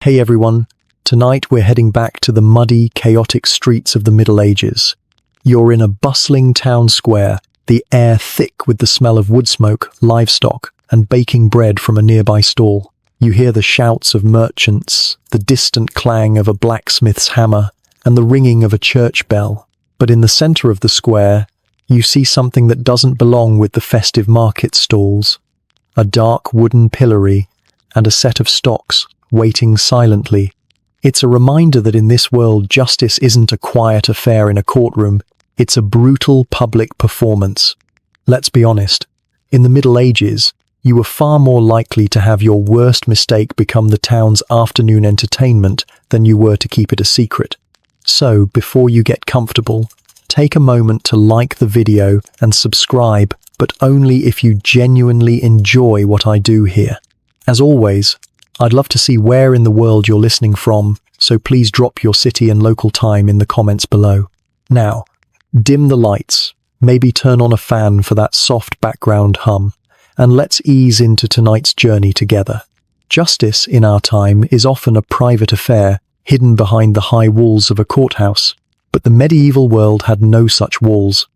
Hey everyone, tonight we're heading back to the muddy, chaotic streets of the Middle Ages. You're in a bustling town square, the air thick with the smell of wood smoke, livestock, and baking bread from a nearby stall. You hear the shouts of merchants, the distant clang of a blacksmith's hammer, and the ringing of a church bell. But in the center of the square, you see something that doesn't belong with the festive market stalls. A dark wooden pillory and a set of stocks waiting silently. It's a reminder that in this world, justice isn't a quiet affair in a courtroom, it's a brutal public performance. Let's be honest, in the Middle Ages, you were far more likely to have your worst mistake become the town's afternoon entertainment than you were to keep it a secret. So, before you get comfortable, take a moment to like the video and subscribe, but only if you genuinely enjoy what I do here. As always, I'd love to see where in the world you're listening from, so please drop your city and local time in the comments below. Now, dim the lights, maybe turn on a fan for that soft background hum, and let's ease into tonight's journey together. Justice in our time is often a private affair, hidden behind the high walls of a courthouse. But the medieval world had no such walls.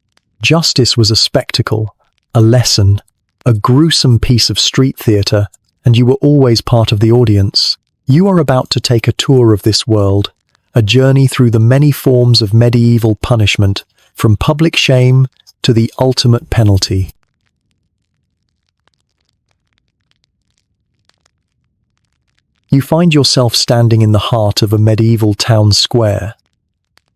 Justice was a spectacle, a lesson, a gruesome piece of street theatre, and you were always part of the audience. You are about to take a tour of this world, a journey through the many forms of medieval punishment, from public shame to the ultimate penalty. You find yourself standing in the heart of a medieval town square.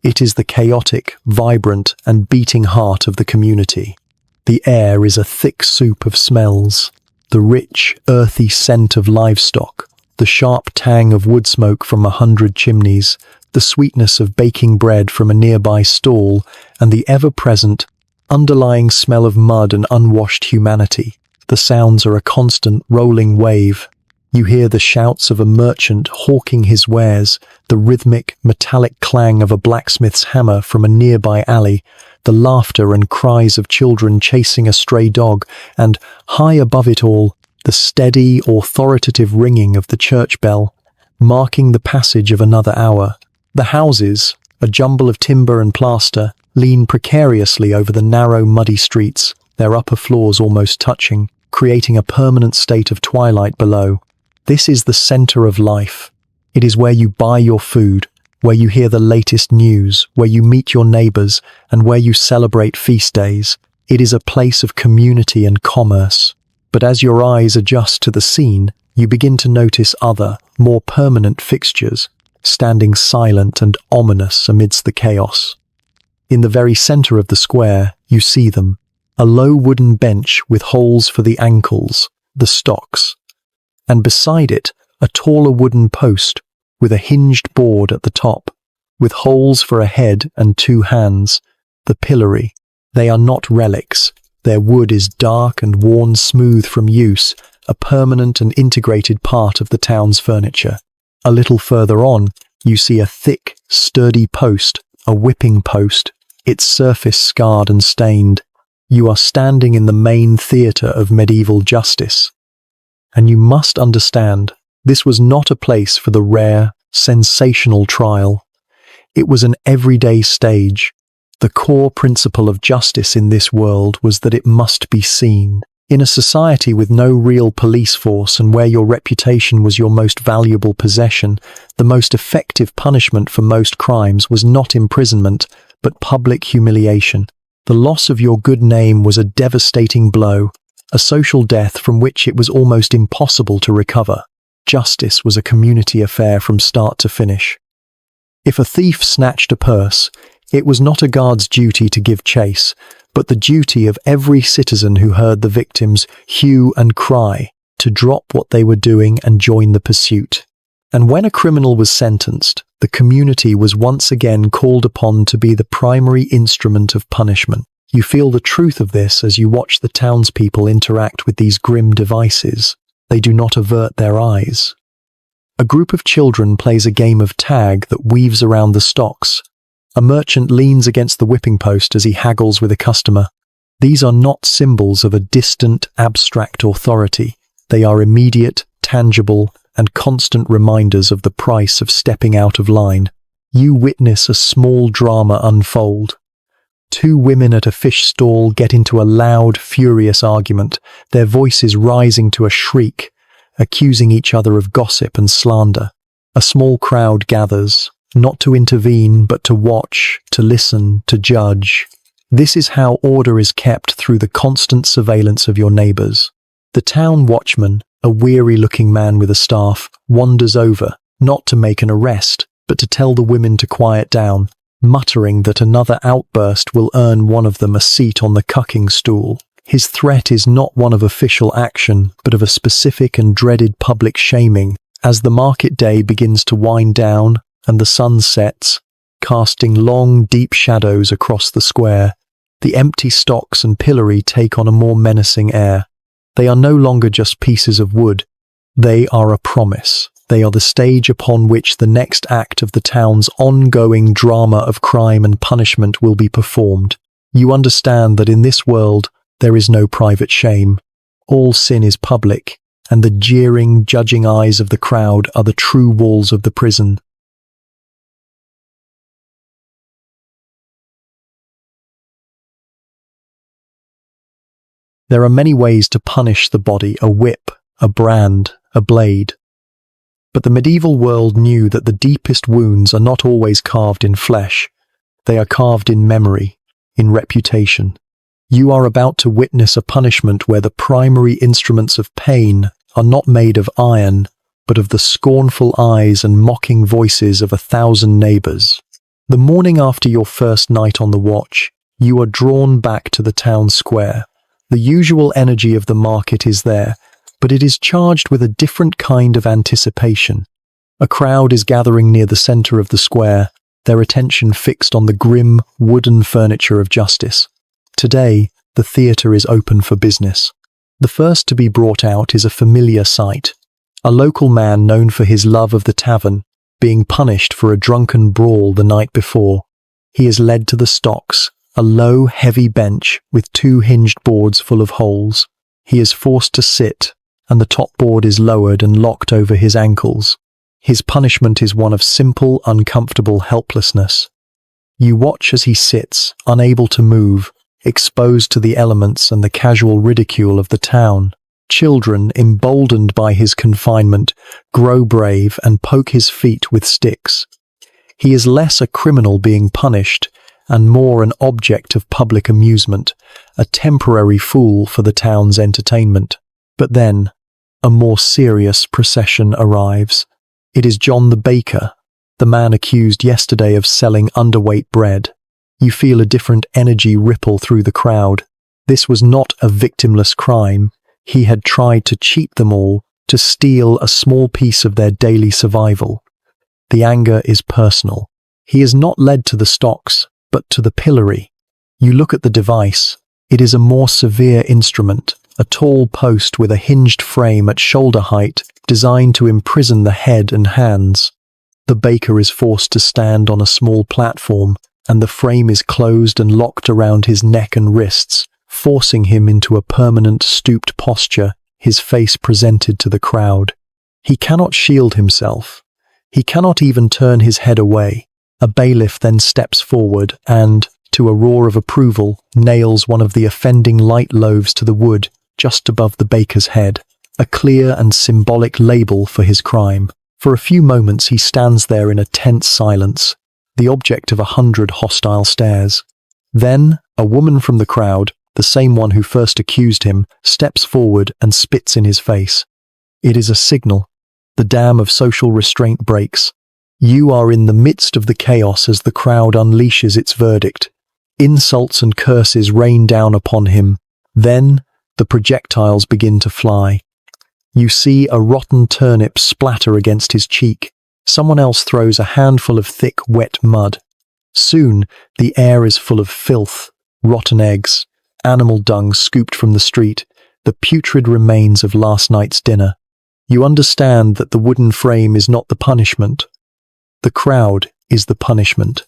It is the chaotic, vibrant, and beating heart of the community. The air is a thick soup of smells. The rich, earthy scent of livestock, the sharp tang of wood smoke from 100 chimneys, the sweetness of baking bread from a nearby stall, and the ever-present, underlying smell of mud and unwashed humanity. The sounds are a constant, rolling wave. You hear the shouts of a merchant hawking his wares, the rhythmic, metallic clang of a blacksmith's hammer from a nearby alley, the laughter and cries of children chasing a stray dog, and, high above it all, the steady, authoritative ringing of the church bell, marking the passage of another hour. The houses, a jumble of timber and plaster, lean precariously over the narrow, muddy streets, their upper floors almost touching, creating a permanent state of twilight below. This is the center of life. It is where you buy your food, where you hear the latest news, where you meet your neighbors, and where you celebrate feast days. It is a place of community and commerce. But as your eyes adjust to the scene, you begin to notice other, more permanent fixtures, standing silent and ominous amidst the chaos. In the very center of the square, you see them, a low wooden bench with holes for the ankles, the stocks, and beside it, a taller wooden post with a hinged board at the top, with holes for a head and 2 hands, the pillory. They are not relics. Their wood is dark and worn smooth from use, a permanent and integrated part of the town's furniture. A little further on, you see a thick, sturdy post, a whipping post, its surface scarred and stained. You are standing in the main theatre of medieval justice. And you must understand, this was not a place for the rare, sensational trial. It was an everyday stage. The core principle of justice in this world was that it must be seen. In a society with no real police force and where your reputation was your most valuable possession, the most effective punishment for most crimes was not imprisonment, but public humiliation. The loss of your good name was a devastating blow, a social death from which it was almost impossible to recover. Justice was a community affair from start to finish. If a thief snatched a purse, it was not a guard's duty to give chase, but the duty of every citizen who heard the victim's hue and cry to drop what they were doing and join the pursuit. And when a criminal was sentenced, the community was once again called upon to be the primary instrument of punishment. You feel the truth of this as you watch the townspeople interact with these grim devices. They do not avert their eyes. A group of children plays a game of tag that weaves around the stocks. A merchant leans against the whipping post as he haggles with a customer. These are not symbols of a distant, abstract authority. They are immediate, tangible, and constant reminders of the price of stepping out of line. You witness a small drama unfold. Two women at a fish stall get into a loud, furious argument, their voices rising to a shriek, accusing each other of gossip and slander. A small crowd gathers, not to intervene, but to watch, to listen, to judge. This is how order is kept through the constant surveillance of your neighbors. The town watchman, a weary-looking man with a staff, wanders over, not to make an arrest, but to tell the women to quiet down, muttering that another outburst will earn one of them a seat on the cucking stool. His threat is not one of official action, but of a specific and dreaded public shaming. As the market day begins to wind down and the sun sets, casting long, deep shadows across the square, the empty stocks and pillory take on a more menacing air. They are no longer just pieces of wood. They are a promise. They are the stage upon which the next act of the town's ongoing drama of crime and punishment will be performed. You understand that in this world, there is no private shame. All sin is public, and the jeering, judging eyes of the crowd are the true walls of the prison. There are many ways to punish the body: a whip, a brand, a blade. But the medieval world knew that the deepest wounds are not always carved in flesh. They are carved in memory, in reputation. You are about to witness a punishment where the primary instruments of pain are not made of iron, but of the scornful eyes and mocking voices of 1,000 neighbors. The morning after your first night on the watch, you are drawn back to the town square. The usual energy of the market is there, but it is charged with a different kind of anticipation. A crowd is gathering near the center of the square, their attention fixed on the grim, wooden furniture of justice. Today, the theatre is open for business. The first to be brought out is a familiar sight. A local man known for his love of the tavern, being punished for a drunken brawl the night before. He is led to the stocks, a low, heavy bench with 2 hinged boards full of holes. He is forced to sit, and the top board is lowered and locked over his ankles. His punishment is one of simple, uncomfortable helplessness. You watch as he sits, unable to move, exposed to the elements and the casual ridicule of the town. Children, emboldened by his confinement, grow brave and poke his feet with sticks. He is less a criminal being punished, and more an object of public amusement, a temporary fool for the town's entertainment. But then, a more serious procession arrives. It is John the baker, the man accused yesterday of selling underweight bread. You feel a different energy ripple through the crowd. This was not a victimless crime. He had tried to cheat them all, to steal a small piece of their daily survival. The anger is personal. He is not led to the stocks, but to the pillory. You look at the device. It is a more severe instrument, a tall post with a hinged frame at shoulder height, designed to imprison the head and hands. The baker is forced to stand on a small platform, and the frame is closed and locked around his neck and wrists, forcing him into a permanent stooped posture, his face presented to the crowd. He cannot shield himself. He cannot even turn his head away. A bailiff then steps forward and, to a roar of approval, nails one of the offending light loaves to the wood just above the baker's head, a clear and symbolic label for his crime. For a few moments he stands there in a tense silence, the object of 100 hostile stares. Then, a woman from the crowd, the same one who first accused him, steps forward and spits in his face. It is a signal. The dam of social restraint breaks. You are in the midst of the chaos as the crowd unleashes its verdict. Insults and curses rain down upon him. Then, the projectiles begin to fly. You see a rotten turnip splatter against his cheek. Someone else throws a handful of thick, wet mud. Soon, the air is full of filth, rotten eggs, animal dung scooped from the street, the putrid remains of last night's dinner. You understand that the wooden frame is not the punishment. The crowd is the punishment.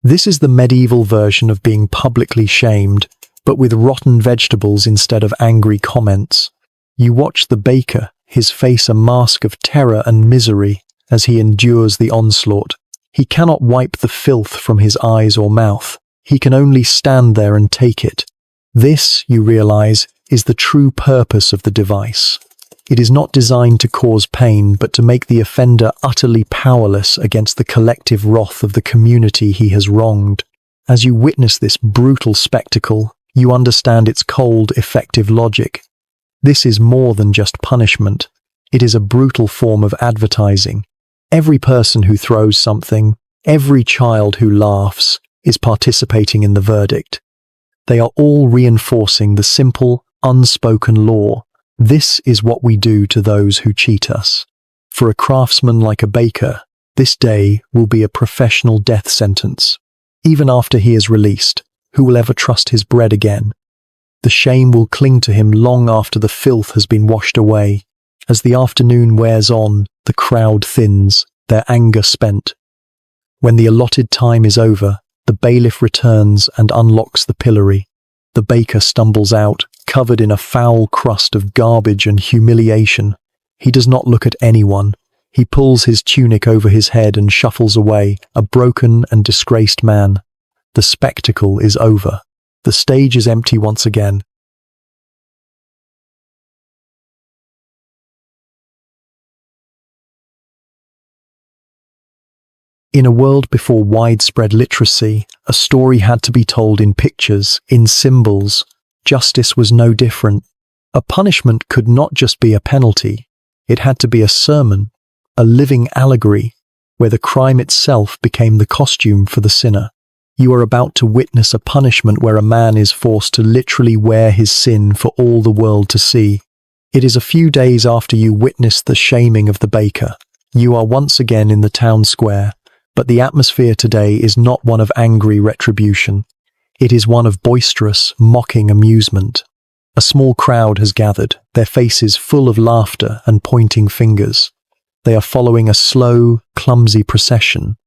This is the medieval version of being publicly shamed, but with rotten vegetables instead of angry comments. You watch the baker, his face a mask of terror and misery as he endures the onslaught. He cannot wipe the filth from his eyes or mouth. He can only stand there and take it. This, you realize, is the true purpose of the device. It is not designed to cause pain, but to make the offender utterly powerless against the collective wrath of the community he has wronged. As you witness this brutal spectacle, you understand its cold, effective logic. This is more than just punishment. It is a brutal form of advertising. Every person who throws something, every child who laughs, is participating in the verdict. They are all reinforcing the simple, unspoken law. This is what we do to those who cheat us. For a craftsman like a baker, this day will be a professional death sentence. Even after he is released, who will ever trust his bread again? The shame will cling to him long after the filth has been washed away. As the afternoon wears on, the crowd thins, their anger spent. When the allotted time is over, the bailiff returns and unlocks the pillory. The baker stumbles out, covered in a foul crust of garbage and humiliation. He does not look at anyone. He pulls his tunic over his head and shuffles away, a broken and disgraced man. The spectacle is over. The stage is empty once again. In a world before widespread literacy, a story had to be told in pictures, in symbols. Justice was no different. A punishment could not just be a penalty. It had to be a sermon, a living allegory, where the crime itself became the costume for the sinner. You are about to witness a punishment where a man is forced to literally wear his sin for all the world to see. It is a few days after you witnessed the shaming of the baker. You are once again in the town square, but the atmosphere today is not one of angry retribution. It is one of boisterous, mocking amusement. A small crowd has gathered, their faces full of laughter and pointing fingers. They are following a slow, clumsy procession.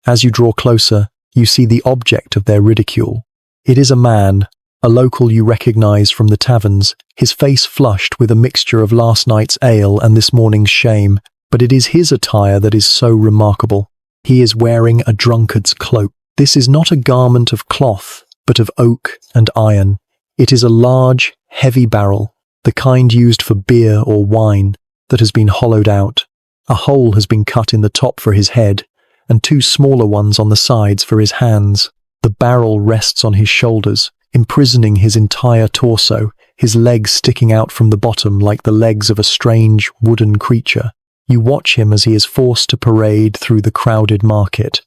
As you draw closer, you see the object of their ridicule. It is a man, a local you recognize from the taverns, his face flushed with a mixture of last night's ale and this morning's shame, but it is his attire that is so remarkable. He is wearing a drunkard's cloak. This is not a garment of cloth, but of oak and iron. It is a large, heavy barrel, the kind used for beer or wine, that has been hollowed out. A hole has been cut in the top for his head, and two smaller ones on the sides for his hands. The barrel rests on his shoulders, imprisoning his entire torso, his legs sticking out from the bottom like the legs of a strange, wooden creature. You watch him as he is forced to parade through the crowded market.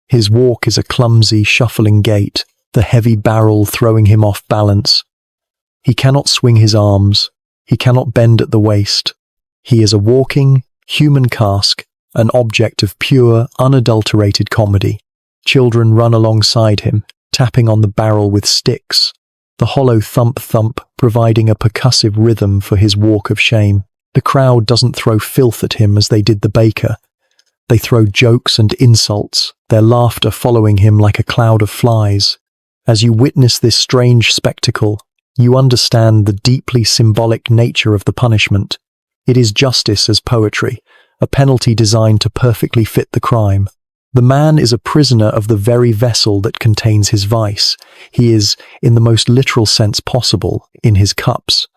His walk is a clumsy, shuffling gait, the heavy barrel throwing him off balance. He cannot swing his arms. He cannot bend at the waist. He is a walking, human cask, an object of pure, unadulterated comedy. Children run alongside him, tapping on the barrel with sticks, the hollow thump-thump providing a percussive rhythm for his walk of shame. The crowd doesn't throw filth at him as they did the baker. They throw jokes and insults, their laughter following him like a cloud of flies. As you witness this strange spectacle, you understand the deeply symbolic nature of the punishment. It is justice as poetry, a penalty designed to perfectly fit the crime. The man is a prisoner of the very vessel that contains his vice. He is, in the most literal sense possible, in his cups.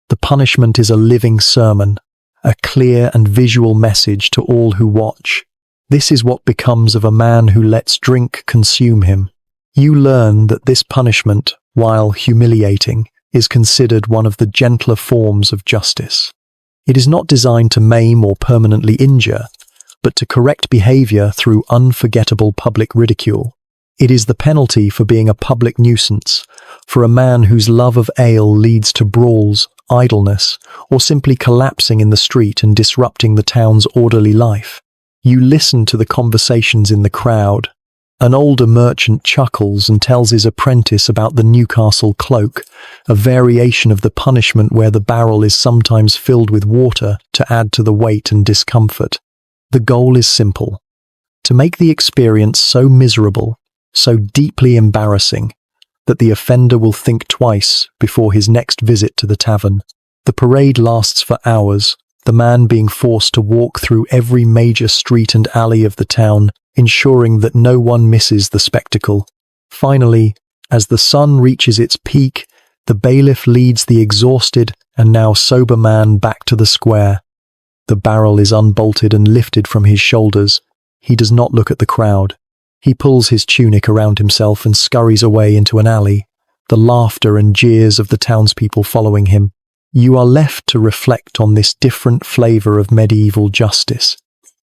The punishment is a living sermon, a clear and visual message to all who watch. This is what becomes of a man who lets drink consume him. You learn that this punishment, while humiliating, is considered one of the gentler forms of justice. It is not designed to maim or permanently injure, but to correct behavior through unforgettable public ridicule. It is the penalty for being a public nuisance, for a man whose love of ale leads to brawls, idleness, or simply collapsing in the street and disrupting the town's orderly life. You listen to the conversations in the crowd. An older merchant chuckles and tells his apprentice about the Newcastle cloak, a variation of the punishment where the barrel is sometimes filled with water to add to the weight and discomfort. The goal is simple: to make the experience so miserable, so deeply embarrassing, that the offender will think twice before his next visit to the tavern. The parade lasts for hours, the man being forced to walk through every major street and alley of the town, ensuring that no one misses the spectacle. Finally, as the sun reaches its peak, the bailiff leads the exhausted and now sober man back to the square. The barrel is unbolted and lifted from his shoulders. He does not look at the crowd. He pulls his tunic around himself and scurries away into an alley, the laughter and jeers of the townspeople following him. You are left to reflect on this different flavor of medieval justice.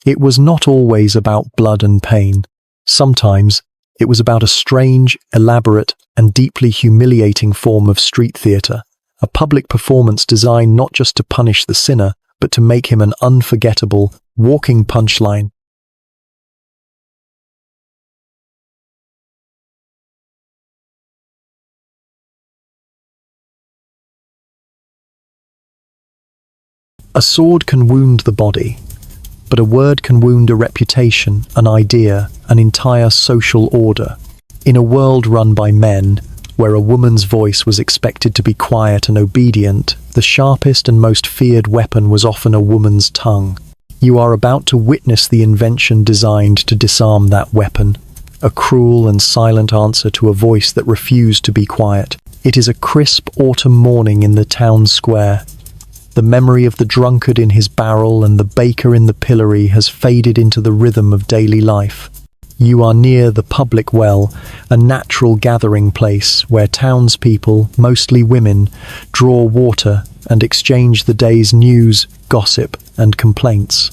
It was not always about blood and pain. Sometimes it was about a strange, elaborate, and deeply humiliating form of street theatre, a public performance designed not just to punish the sinner, but to make him an unforgettable, walking punchline. A sword can wound the body, but a word can wound a reputation, an idea, an entire social order. In a world run by men, where a woman's voice was expected to be quiet and obedient, the sharpest and most feared weapon was often a woman's tongue. You are about to witness the invention designed to disarm that weapon, a cruel and silent answer to a voice that refused to be quiet. It is a crisp autumn morning in the town square. The memory of the drunkard in his barrel and the baker in the pillory has faded into the rhythm of daily life. You are near the public well, a natural gathering place where townspeople, mostly women, draw water and exchange the day's news, gossip, and complaints.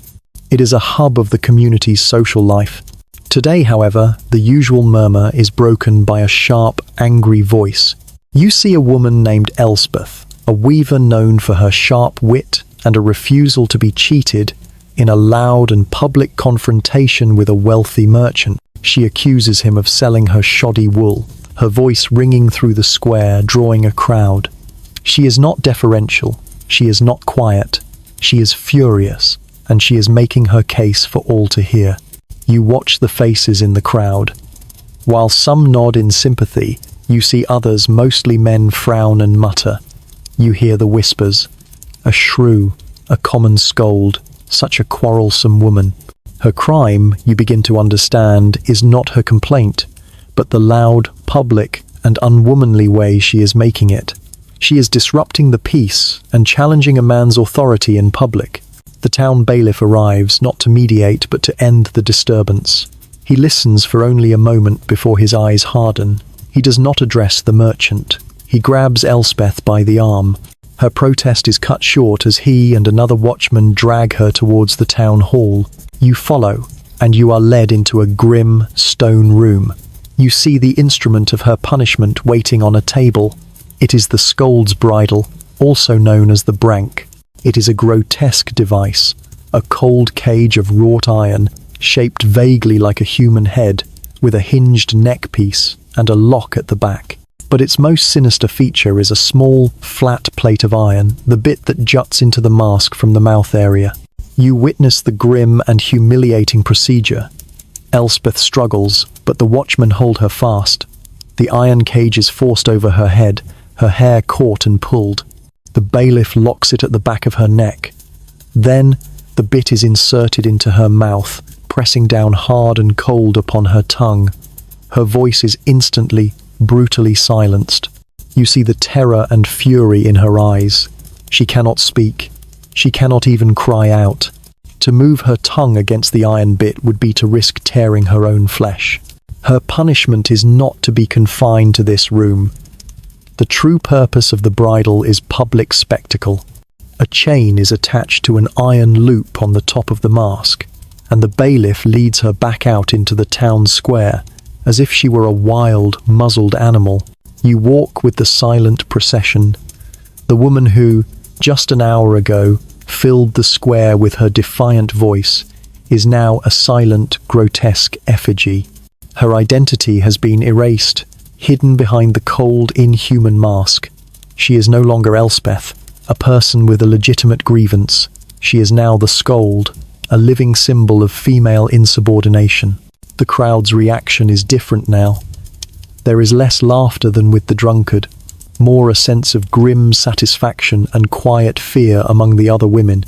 It is a hub of the community's social life. Today, however, the usual murmur is broken by a sharp, angry voice. You see a woman named Elspeth, a weaver known for her sharp wit and a refusal to be cheated, in a loud and public confrontation with a wealthy merchant. She accuses him of selling her shoddy wool, her voice ringing through the square, drawing a crowd. She is not deferential, she is not quiet, she is furious, and she is making her case for all to hear. You watch the faces in the crowd. While some nod in sympathy, you see others, mostly men, frown and mutter. You hear the whispers. A shrew, a common scold, such a quarrelsome woman. Her crime, you begin to understand, is not her complaint, but the loud, public, and unwomanly way she is making it. She is disrupting the peace and challenging a man's authority in public. The town bailiff arrives, not to mediate, but to end the disturbance. He listens for only a moment before his eyes harden. He does not address the merchant. He grabs Elspeth by the arm. Her protest is cut short as he and another watchman drag her towards the town hall. You follow, and you are led into a grim, stone room. You see the instrument of her punishment waiting on a table. It is the Scold's bridle, also known as the brank. It is a grotesque device, a cold cage of wrought iron, shaped vaguely like a human head, with a hinged neck piece and a lock at the back. But its most sinister feature is a small, flat plate of iron, the bit that juts into the mask from the mouth area. You witness the grim and humiliating procedure. Elspeth struggles, but the watchmen hold her fast. The iron cage is forced over her head, her hair caught and pulled. The bailiff locks it at the back of her neck. Then, the bit is inserted into her mouth, pressing down hard and cold upon her tongue. Her voice is instantly, brutally silenced. You see the terror and fury in her eyes. She cannot speak. She cannot even cry out. To move her tongue against the iron bit would be to risk tearing her own flesh. Her punishment is not to be confined to this room. The true purpose of the bridle is public spectacle. A chain is attached to an iron loop on the top of the mask, and the bailiff leads her back out into the town square, as if she were a wild, muzzled animal. You walk with the silent procession. The woman who, just an hour ago, filled the square with her defiant voice, is now a silent, grotesque effigy. Her identity has been erased, hidden behind the cold, inhuman mask. She is no longer Elspeth, a person with a legitimate grievance. She is now the Scold, a living symbol of female insubordination. The crowd's reaction is different now. There is less laughter than with the drunkard. more a sense of grim satisfaction and quiet fear among the other women.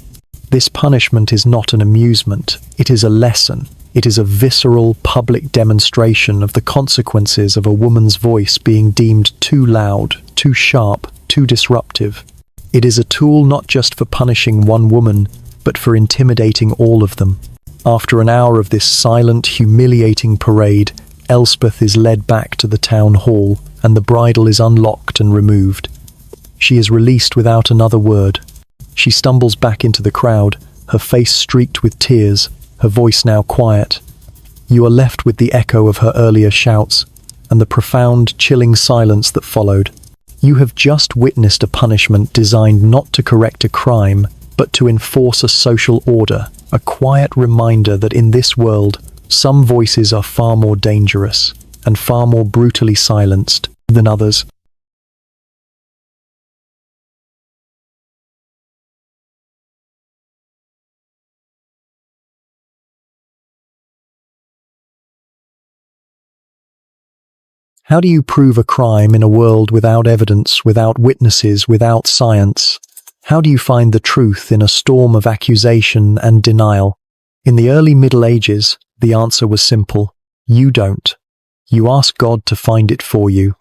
This punishment is not an amusement, it is a lesson. It is a visceral, public demonstration of the consequences of a woman's voice being deemed too loud, too sharp, too disruptive. It is a tool not just for punishing one woman, but for intimidating all of them. After an hour of this silent, humiliating parade, Elspeth is led back to the town hall, and the bridle is unlocked and removed. She is released without another word. She stumbles back into the crowd, her face streaked with tears, her voice now quiet. You are left with the echo of her earlier shouts, and the profound, chilling silence that followed. You have just witnessed a punishment designed not to correct a crime, but to enforce a social order, a quiet reminder that in this world, some voices are far more dangerous, and far more brutally silenced than others. How do you prove a crime in a world without evidence, without witnesses, without science? How do you find the truth in a storm of accusation and denial? In the early Middle Ages, the answer was simple. You don't. You ask God to find it for you.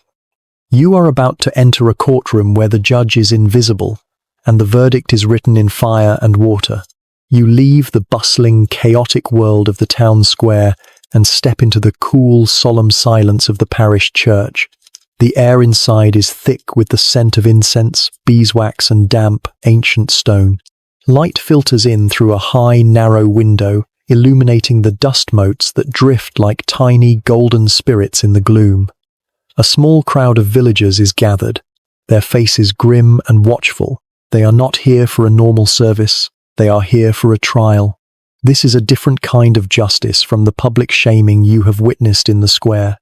You are about to enter a courtroom where the judge is invisible, and the verdict is written in fire and water. You leave the bustling, chaotic world of the town square and step into the cool, solemn silence of the parish church. The air inside is thick with the scent of incense, beeswax, and damp, ancient stone. Light filters in through a high, narrow window, illuminating the dust motes that drift like tiny, golden spirits in the gloom. A small crowd of villagers is gathered, their faces grim and watchful. They are not here for a normal service, they are here for a trial. This is a different kind of justice from the public shaming you have witnessed in the square.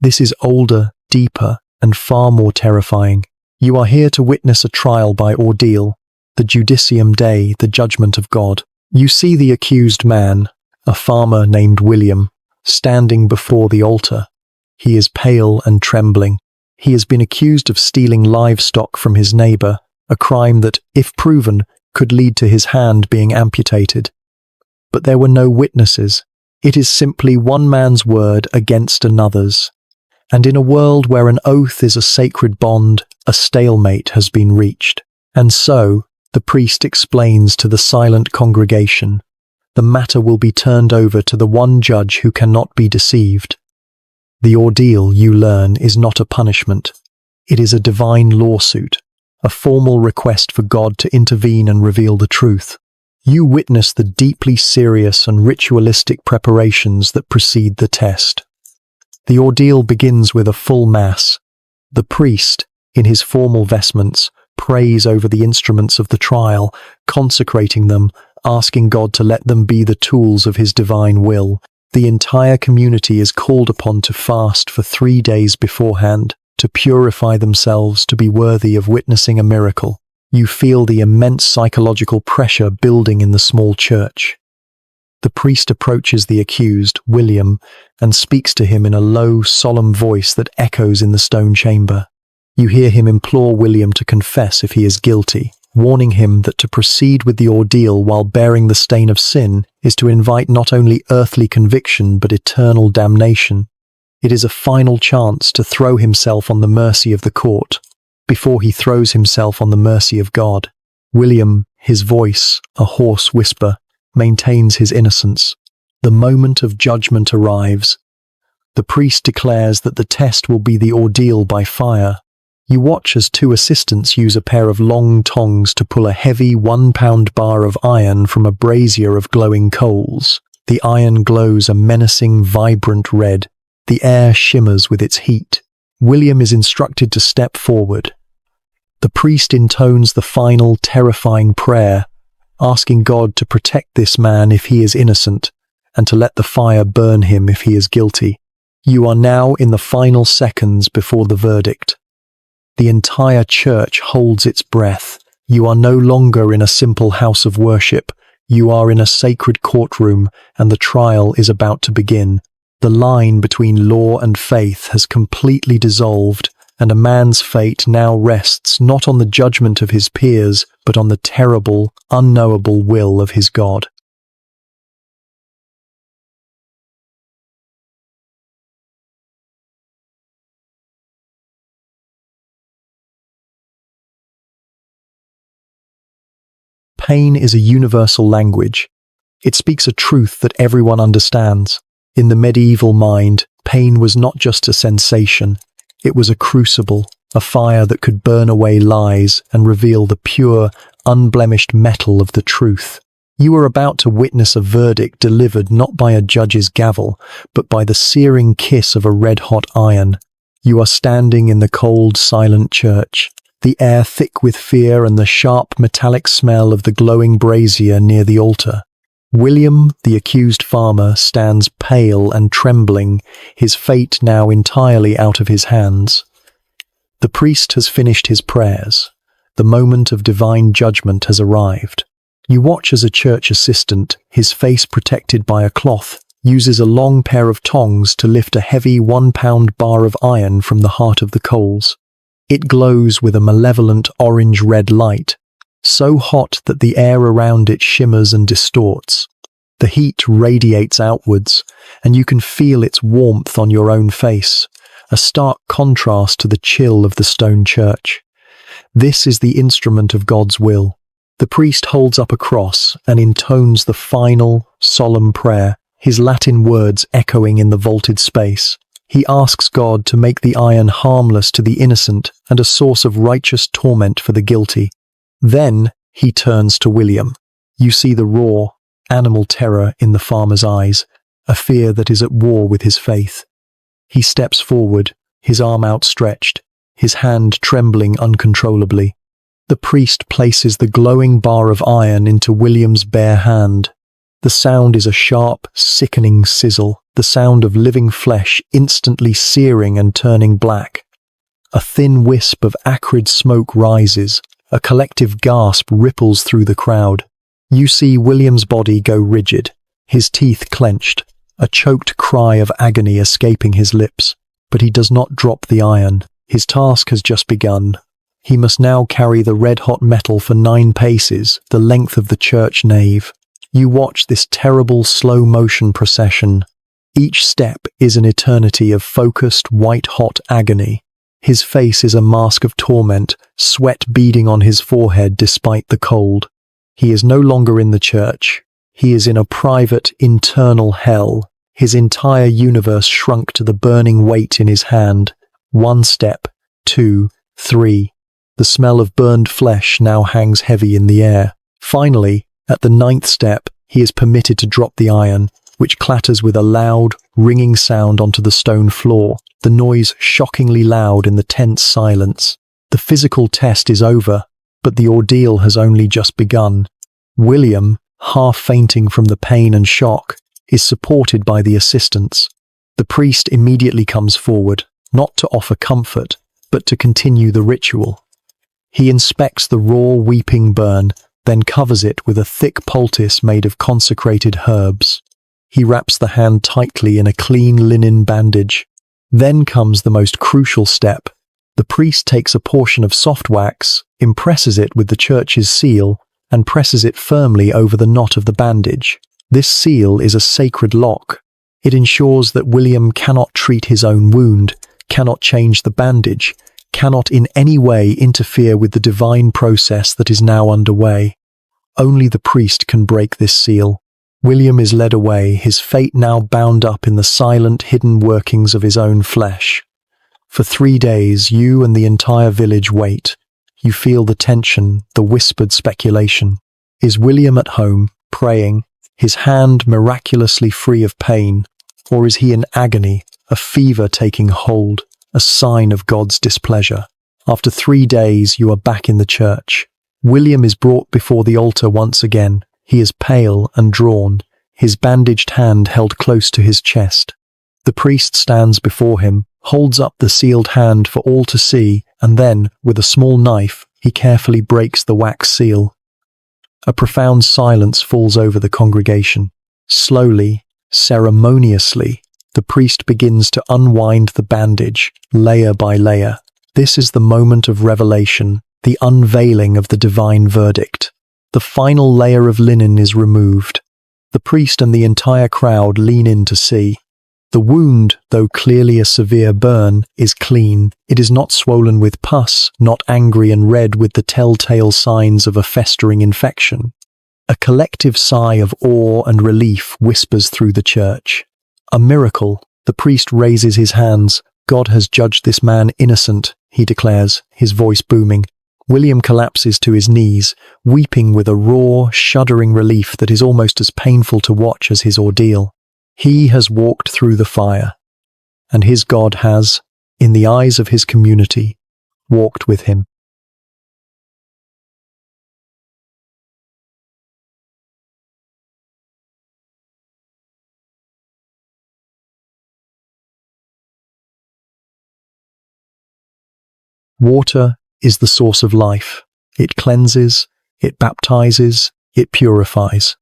This is older, deeper, and far more terrifying. You are here to witness a trial by ordeal, the judicium Dei, the judgment of God. You see the accused man, a farmer named William, standing before the altar. He is pale and trembling. He has been accused of stealing livestock from his neighbor, a crime that, if proven, could lead to his hand being amputated. But there were no witnesses. It is simply one man's word against another's. And in a world where an oath is a sacred bond, a stalemate has been reached. And so, the priest explains to the silent congregation, the matter will be turned over to the one judge who cannot be deceived. The ordeal, you learn, is not a punishment. It is a divine lawsuit, a formal request for God to intervene and reveal the truth. You witness the deeply serious and ritualistic preparations that precede the test. The ordeal begins with a full mass. The priest, in his formal vestments, prays over the instruments of the trial, consecrating them, asking God to let them be the tools of his divine will. The entire community is called upon to fast for 3 days beforehand, to purify themselves to be worthy of witnessing a miracle. You feel the immense psychological pressure building in the small church. The priest approaches the accused, William, and speaks to him in a low, solemn voice that echoes in the stone chamber. You hear him implore William to confess if he is guilty, warning him that to proceed with the ordeal while bearing the stain of sin is to invite not only earthly conviction but eternal damnation. It is a final chance to throw himself on the mercy of the court, before he throws himself on the mercy of God. William, his voice, a hoarse whisper, maintains his innocence. The moment of judgment arrives. The priest declares that the test will be the ordeal by fire. You watch as 2 assistants use a pair of long tongs to pull a heavy 1-pound bar of iron from a brazier of glowing coals. The iron glows a menacing, vibrant red. The air shimmers with its heat. William is instructed to step forward. The priest intones the final, terrifying prayer, asking God to protect this man if he is innocent, and to let the fire burn him if he is guilty. You are now in the final seconds before the verdict. The entire church holds its breath. You are no longer in a simple house of worship. You are in a sacred courtroom, and the trial is about to begin. The line between law and faith has completely dissolved, and a man's fate now rests not on the judgment of his peers, but on the terrible, unknowable will of his God. Pain is a universal language. It speaks a truth that everyone understands. In the medieval mind, pain was not just a sensation. It was a crucible, a fire that could burn away lies and reveal the pure, unblemished metal of the truth. You are about to witness a verdict delivered not by a judge's gavel, but by the searing kiss of a red-hot iron. You are standing in the cold, silent church, the air thick with fear and the sharp, metallic smell of the glowing brazier near the altar. William, the accused farmer, stands pale and trembling, his fate now entirely out of his hands. The priest has finished his prayers. The moment of divine judgment has arrived. You watch as a church assistant, his face protected by a cloth, uses a long pair of tongs to lift a heavy 1-pound bar of iron from the heart of the coals. It glows with a malevolent orange-red light, so hot that the air around it shimmers and distorts. The heat radiates outwards, and you can feel its warmth on your own face, a stark contrast to the chill of the stone church. This is the instrument of God's will. The priest holds up a cross and intones the final, solemn prayer, his Latin words echoing in the vaulted space. He asks God to make the iron harmless to the innocent and a source of righteous torment for the guilty. Then he turns to William. You see the raw, animal terror in the farmer's eyes, a fear that is at war with his faith. He steps forward, his arm outstretched, his hand trembling uncontrollably. The priest places the glowing bar of iron into William's bare hand. The sound is a sharp, sickening sizzle, the sound of living flesh instantly searing and turning black. A thin wisp of acrid smoke rises. A collective gasp ripples through the crowd. You see William's body go rigid, his teeth clenched, a choked cry of agony escaping his lips. But he does not drop the iron. His task has just begun. He must now carry the red-hot metal for 9 paces, the length of the church nave. You watch this terrible slow-motion procession. Each step is an eternity of focused, white-hot agony. His face is a mask of torment, sweat beading on his forehead despite the cold. He is no longer in the church. He is in a private, internal hell. His entire universe shrunk to the burning weight in his hand. 1 step, 2, 3. The smell of burned flesh now hangs heavy in the air. Finally, at the 9th step, he is permitted to drop the iron, which clatters with a loud, ringing sound onto the stone floor, the noise shockingly loud in the tense silence. The physical test is over, but the ordeal has only just begun. William, half fainting from the pain and shock, is supported by the assistants. The priest immediately comes forward, not to offer comfort, but to continue the ritual. He inspects the raw, weeping burn, then covers it with a thick poultice made of consecrated herbs. He wraps the hand tightly in a clean linen bandage. Then comes the most crucial step. The priest takes a portion of soft wax, impresses it with the church's seal, and presses it firmly over the knot of the bandage. This seal is a sacred lock. It ensures that William cannot treat his own wound, cannot change the bandage, cannot in any way interfere with the divine process that is now underway. Only the priest can break this seal. William is led away, his fate now bound up in the silent, hidden workings of his own flesh. For 3 days, you and the entire village wait. You feel the tension, the whispered speculation. Is William at home, praying, his hand miraculously free of pain, or is he in agony, a fever taking hold, a sign of God's displeasure? After 3 days, you are back in the church. William is brought before the altar once again. He is pale and drawn, his bandaged hand held close to his chest. The priest stands before him, holds up the sealed hand for all to see, and then, with a small knife, he carefully breaks the wax seal. A profound silence falls over the congregation. Slowly, ceremoniously, the priest begins to unwind the bandage, layer by layer. This is the moment of revelation, the unveiling of the divine verdict. The final layer of linen is removed. The priest and the entire crowd lean in to see. The wound, though clearly a severe burn, is clean. It is not swollen with pus, not angry and red with the telltale signs of a festering infection. A collective sigh of awe and relief whispers through the church. A miracle. The priest raises his hands. God has judged this man innocent, he declares, his voice booming. William collapses to his knees, weeping with a raw, shuddering relief that is almost as painful to watch as his ordeal. He has walked through the fire, and his God has, in the eyes of his community, walked with him. Water is the source of life. It cleanses, it baptizes, it purifies.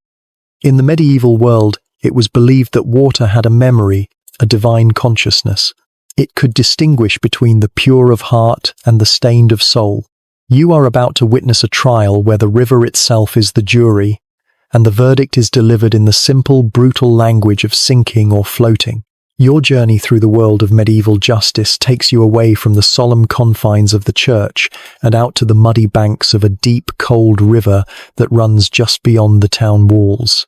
In the medieval world, it was believed that water had a memory, a divine consciousness. It could distinguish between the pure of heart and the stained of soul. You are about to witness a trial where the river itself is the jury, and the verdict is delivered in the simple, brutal language of sinking or floating. Your journey through the world of medieval justice takes you away from the solemn confines of the church and out to the muddy banks of a deep, cold river that runs just beyond the town walls.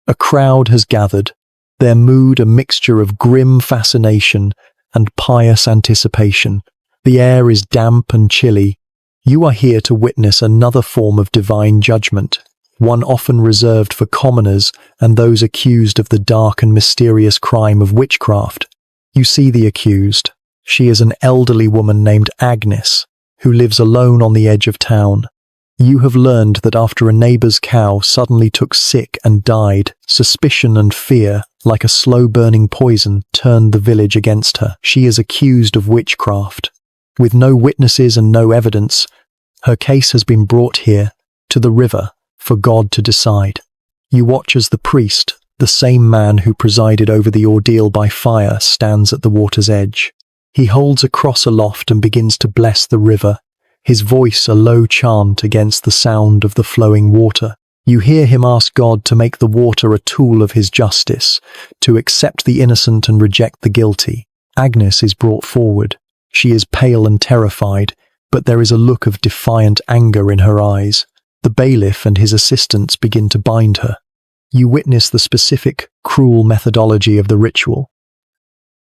A crowd has gathered, their mood a mixture of grim fascination and pious anticipation. The air is damp and chilly. You are here to witness another form of divine judgment, one often reserved for commoners and those accused of the dark and mysterious crime of witchcraft. You see the accused. She is an elderly woman named Agnes, who lives alone on the edge of town. You have learned that after a neighbor's cow suddenly took sick and died, suspicion and fear, like a slow-burning poison, turned the village against her. She is accused of witchcraft. With no witnesses and no evidence, her case has been brought here, to the river, for God to decide. You watch as the priest, the same man who presided over the ordeal by fire, stands at the water's edge. He holds a cross aloft and begins to bless the river, his voice a low chant against the sound of the flowing water. You hear him ask God to make the water a tool of his justice, to accept the innocent and reject the guilty. Agnes is brought forward. She is pale and terrified, but there is a look of defiant anger in her eyes. The bailiff and his assistants begin to bind her. You witness the specific, cruel methodology of the ritual.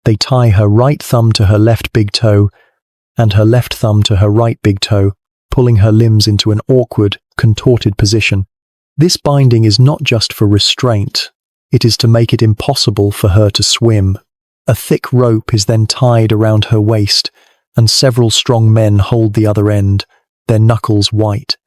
They tie her right thumb to her left big toe and her left thumb to her right big toe, pulling her limbs into an awkward, contorted position. This binding is not just for restraint, it is to make it impossible for her to swim. A thick rope is then tied around her waist, and several strong men hold the other end, their knuckles white.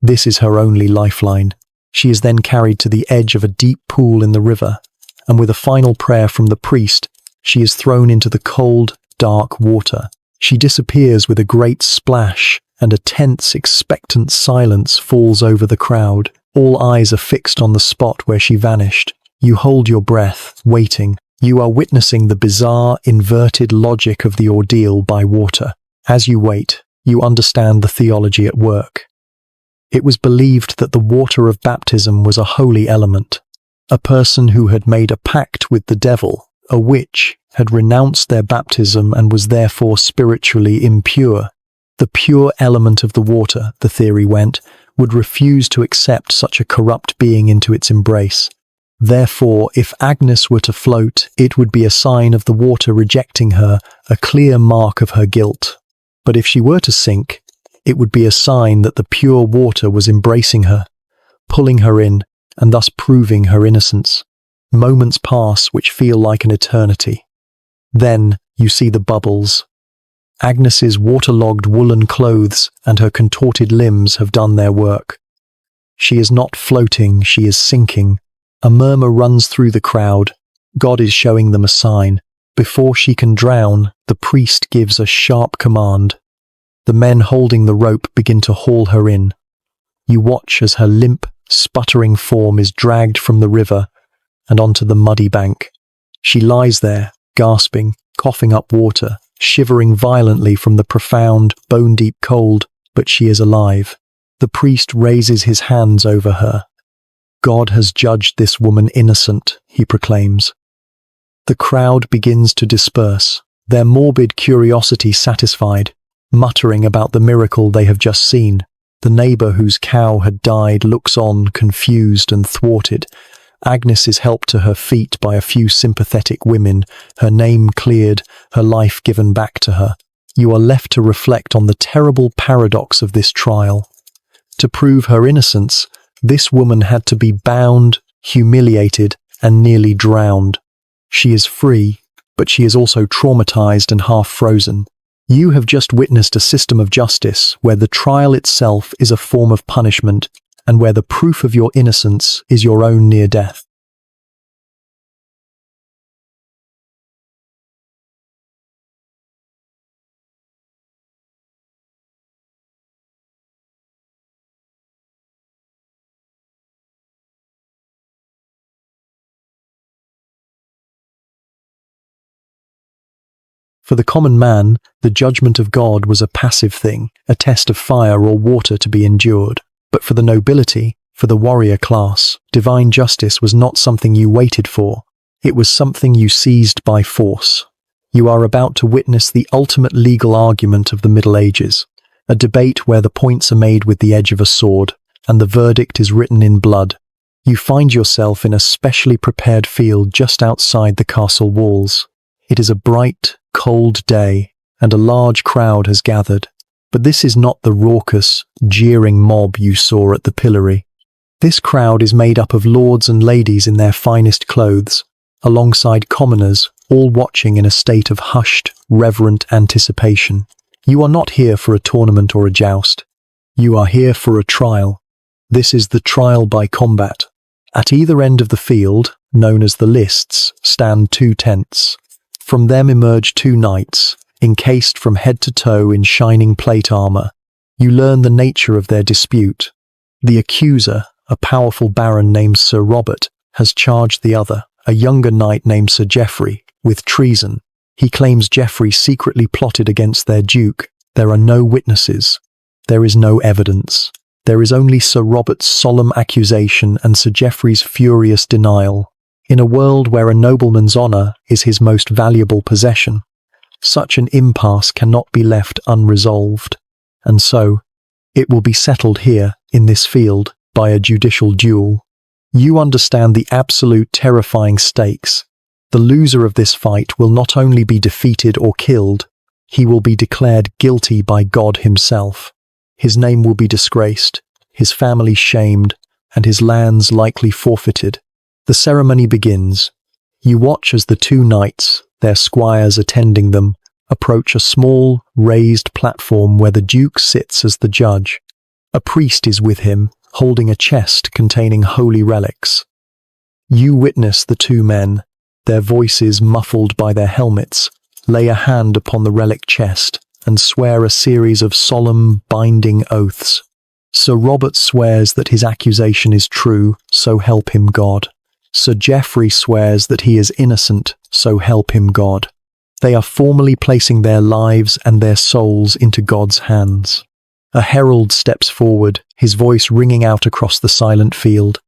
This is her only lifeline. She is then carried to the edge of a deep pool in the river, and with a final prayer from the priest, she is thrown into the cold, dark water. She disappears with a great splash, and a tense, expectant silence falls over the crowd. All eyes are fixed on the spot where she vanished. You hold your breath, waiting. You are witnessing the bizarre, inverted logic of the ordeal by water. As you wait, you understand the theology at work. It was believed that the water of baptism was a holy element. A person who had made a pact with the devil, a witch, had renounced their baptism and was therefore spiritually impure. The pure element of the water, the theory went, would refuse to accept such a corrupt being into its embrace. Therefore, if Agnes were to float, it would be a sign of the water rejecting her, a clear mark of her guilt. But if she were to sink, it would be a sign that the pure water was embracing her, pulling her in, and thus proving her innocence. Moments pass which feel like an eternity. Then you see the bubbles. Agnes's waterlogged woolen clothes and her contorted limbs have done their work. She is not floating, she is sinking. A murmur runs through the crowd. God is showing them a sign. Before she can drown, the priest gives a sharp command. The men holding the rope begin to haul her in. You watch as her limp, sputtering form is dragged from the river and onto the muddy bank. She lies there, gasping, coughing up water, shivering violently from the profound, bone-deep cold, but she is alive. The priest raises his hands over her. God has judged this woman innocent, he proclaims. The crowd begins to disperse, their morbid curiosity satisfied, muttering about the miracle they have just seen. The neighbour whose cow had died looks on, confused and thwarted. Agnes is helped to her feet by a few sympathetic women, her name cleared, her life given back to her. You are left to reflect on the terrible paradox of this trial. To prove her innocence, this woman had to be bound, humiliated, and nearly drowned. She is free, but she is also traumatized and half frozen. You have just witnessed a system of justice where the trial itself is a form of punishment and where the proof of your innocence is your own near death. For the common man, the judgment of God was a passive thing, a test of fire or water to be endured. But for the nobility, for the warrior class, divine justice was not something you waited for. It was something you seized by force. You are about to witness the ultimate legal argument of the Middle Ages, a debate where the points are made with the edge of a sword, and the verdict is written in blood. You find yourself in a specially prepared field just outside the castle walls. It is a bright, cold day, and a large crowd has gathered. But this is not the raucous, jeering mob you saw at the Pillory. This crowd is made up of lords and ladies in their finest clothes, alongside commoners, all watching in a state of hushed, reverent anticipation. You are not here for a tournament or a joust. You are here for a trial. This is the trial by combat. At either end of the field, known as the lists, stand 2 tents. From them emerge 2 knights, encased from head to toe in shining plate armor. You learn the nature of their dispute. The accuser, a powerful baron named Sir Robert, has charged the other, a younger knight named Sir Geoffrey, with treason. He claims Geoffrey secretly plotted against their duke. There are no witnesses. There is no evidence. There is only Sir Robert's solemn accusation and Sir Geoffrey's furious denial. In a world where a nobleman's honour is his most valuable possession, such an impasse cannot be left unresolved, and so it will be settled here, in this field, by a judicial duel. You understand the absolute terrifying stakes. The loser of this fight will not only be defeated or killed, he will be declared guilty by God himself. His name will be disgraced, his family shamed, and his lands likely forfeited. The ceremony begins. You watch as the 2 knights, their squires attending them, approach a small, raised platform where the duke sits as the judge. A priest is with him, holding a chest containing holy relics. You witness the 2 men, their voices muffled by their helmets, lay a hand upon the relic chest and swear a series of solemn, binding oaths. Sir Robert swears that his accusation is true, so help him God. Sir Geoffrey swears that he is innocent, so help him God. They are formally placing their lives and their souls into God's hands. A herald steps forward, his voice ringing out across the silent field.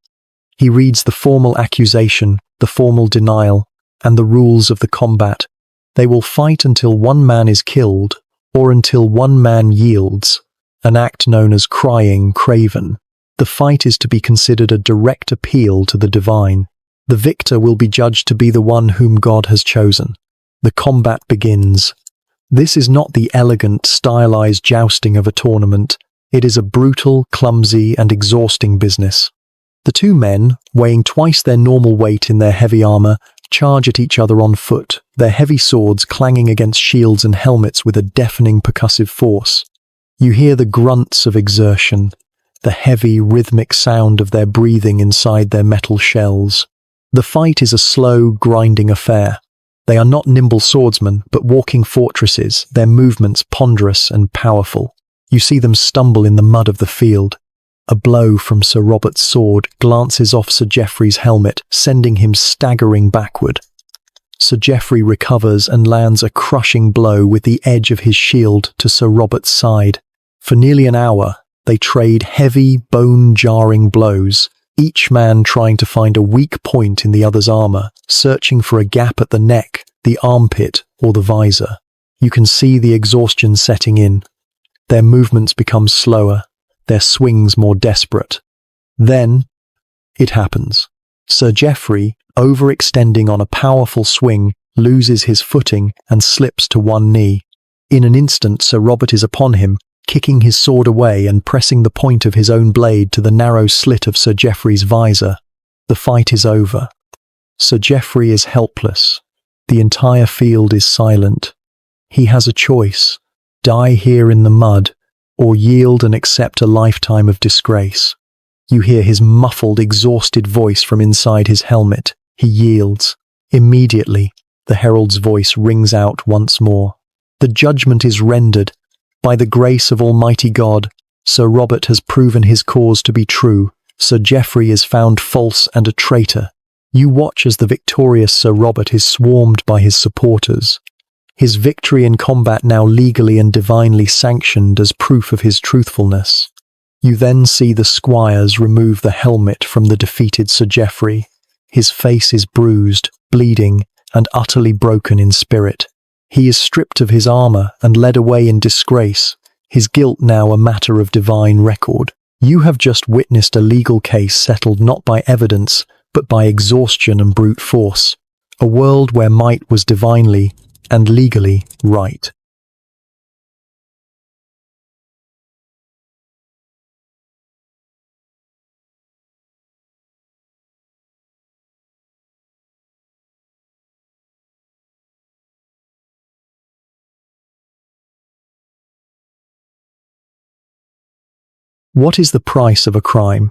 He reads the formal accusation, the formal denial, and the rules of the combat. They will fight until 1 man is killed, or until 1 man yields, an act known as crying craven. The fight is to be considered a direct appeal to the divine. The victor will be judged to be the one whom God has chosen. The combat begins. This is not the elegant, stylized jousting of a tournament. It is a brutal, clumsy, and exhausting business. The 2 men, weighing twice their normal weight in their heavy armor, charge at each other on foot, their heavy swords clanging against shields and helmets with a deafening percussive force. You hear the grunts of exertion, the heavy, rhythmic sound of their breathing inside their metal shells. The fight is a slow, grinding affair. They are not nimble swordsmen, but walking fortresses, their movements ponderous and powerful. You see them stumble in the mud of the field. A blow from Sir Robert's sword glances off Sir Geoffrey's helmet, sending him staggering backward. Sir Geoffrey recovers and lands a crushing blow with the edge of his shield to Sir Robert's side. For nearly an hour, they trade heavy, bone-jarring blows, each man trying to find a weak point in the other's armor, searching for a gap at the neck, the armpit, or the visor. You can see the exhaustion setting in. Their movements become slower, their swings more desperate. Then, it happens. Sir Geoffrey, overextending on a powerful swing, loses his footing and slips to one knee. In an instant, Sir Robert is upon him, kicking his sword away and pressing the point of his own blade to the narrow slit of Sir Geoffrey's visor. The fight is over. Sir Geoffrey is helpless. The entire field is silent. He has a choice: die here in the mud, or yield and accept a lifetime of disgrace. You hear his muffled, exhausted voice from inside his helmet. He yields. Immediately, the herald's voice rings out once more. The judgment is rendered. By the grace of Almighty God, Sir Robert has proven his cause to be true. Sir Geoffrey is found false and a traitor. You watch as the victorious Sir Robert is swarmed by his supporters. His victory in combat now legally and divinely sanctioned as proof of his truthfulness. You then see the squires remove the helmet from the defeated Sir Geoffrey. His face is bruised, bleeding, and utterly broken in spirit. He is stripped of his armor and led away in disgrace, his guilt now a matter of divine record. You have just witnessed a legal case settled not by evidence, but by exhaustion and brute force. A world where might was divinely and legally right. What is the price of a crime?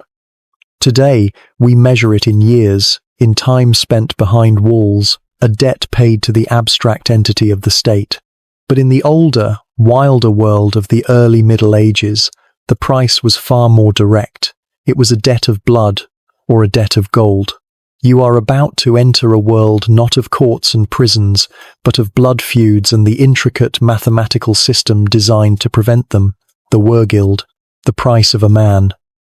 Today, we measure it in years, in time spent behind walls, a debt paid to the abstract entity of the state. But in the older, wilder world of the early Middle Ages, the price was far more direct. It was a debt of blood, or a debt of gold. You are about to enter a world not of courts and prisons, but of blood feuds and the intricate mathematical system designed to prevent them, the Wergild. The price of a man.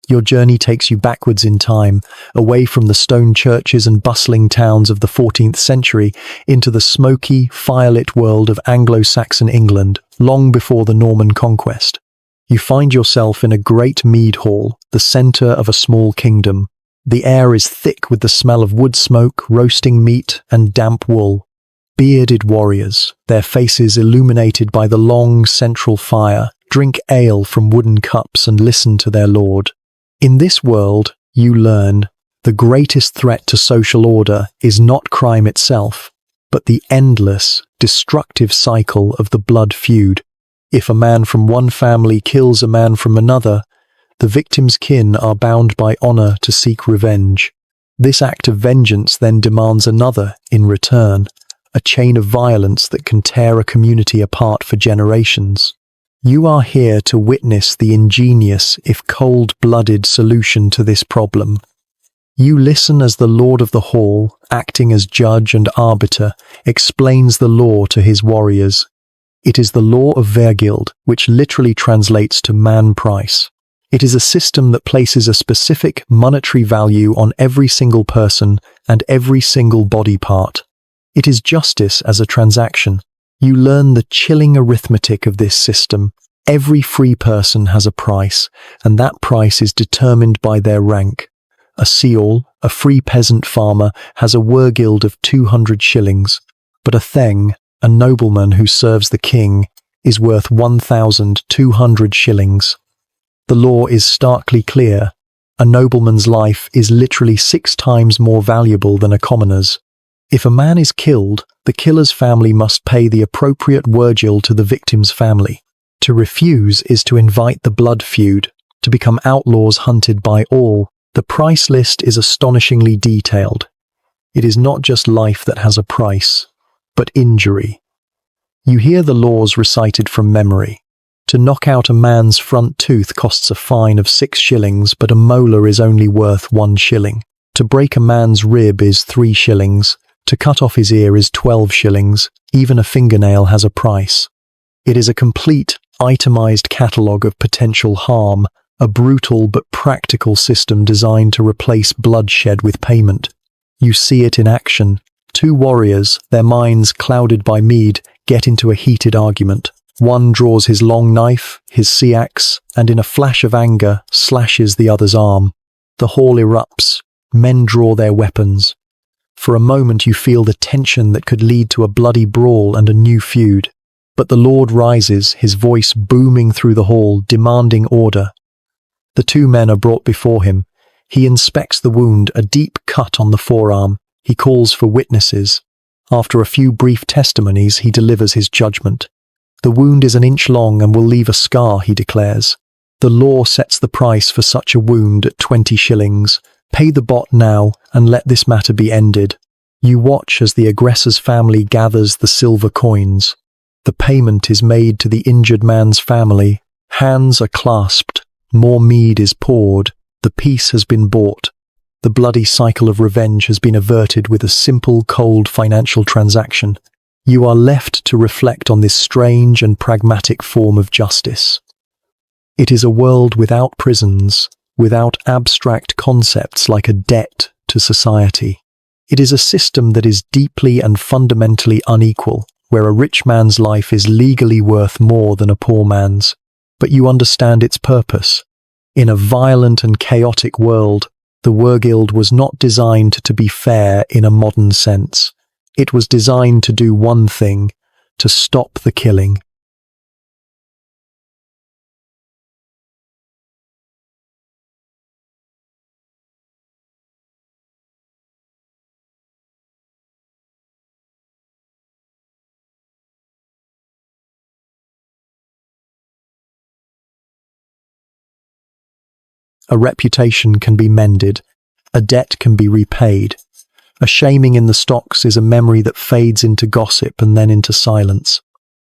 Your journey takes you backwards in time, away from the stone churches and bustling towns of the 14th century, into the smoky, firelit world of Anglo-Saxon England, long before the Norman conquest. You find yourself in a great mead hall, the centre of a small kingdom. The air is thick with the smell of wood smoke, roasting meat, and damp wool. Bearded warriors, their faces illuminated by the long central fire, drink ale from wooden cups and listen to their lord. In this world, you learn, the greatest threat to social order is not crime itself, but the endless, destructive cycle of the blood feud. If a man from one family kills a man from another, the victim's kin are bound by honor to seek revenge. This act of vengeance then demands another in return, a chain of violence that can tear a community apart for generations. You are here to witness the ingenious, if cold-blooded, solution to this problem. You listen as the Lord of the Hall, acting as judge and arbiter, explains the law to his warriors. It is the law of Wergild, which literally translates to man price. It is a system that places a specific monetary value on every single person and every single body part. It is justice as a transaction. You learn the chilling arithmetic of this system. Every free person has a price, and that price is determined by their rank. A Seol, a free peasant farmer, has a Wergild of 200 shillings, but a Theng, a nobleman who serves the king, is worth 1,200 shillings. The law is starkly clear. A nobleman's life is literally 6 times more valuable than a commoner's. If a man is killed, the killer's family must pay the appropriate Wergild to the victim's family. To refuse is to invite the blood feud, to become outlaws hunted by all. The price list is astonishingly detailed. It is not just life that has a price, but injury. You hear the laws recited from memory. To knock out a man's front tooth costs a fine of 6 shillings, but a molar is only worth 1 shilling. To break a man's rib is 3 shillings, To cut off his ear is 12 shillings, even a fingernail has a price. It is a complete, itemized catalogue of potential harm, a brutal but practical system designed to replace bloodshed with payment. You see it in action. Two warriors, their minds clouded by mead, get into a heated argument. One draws his long knife, his sea axe, and in a flash of anger, slashes the other's arm. The hall erupts. Men draw their weapons. For a moment you feel the tension that could lead to a bloody brawl and a new feud. But the Lord rises, his voice booming through the hall, demanding order. The two men are brought before him. He inspects the wound, a deep cut on the forearm. He calls for witnesses. After a few brief testimonies, he delivers his judgment. The wound is an inch long and will leave a scar, he declares. The law sets the price for such a wound at 20 shillings. Pay the bot now and let this matter be ended. You watch as the aggressor's family gathers the silver coins. The payment is made to the injured man's family. Hands are clasped. More mead is poured. The peace has been bought. The bloody cycle of revenge has been averted with a simple, cold financial transaction. You are left to reflect on this strange and pragmatic form of justice. It is a world without prisons, without abstract concepts like a debt to society. It is a system that is deeply and fundamentally unequal, where a rich man's life is legally worth more than a poor man's. But you understand its purpose. In a violent and chaotic world, the Ordeal was not designed to be fair in a modern sense. It was designed to do one thing: to stop the killing. A reputation can be mended. A debt can be repaid. A shaming in the stocks is a memory that fades into gossip and then into silence.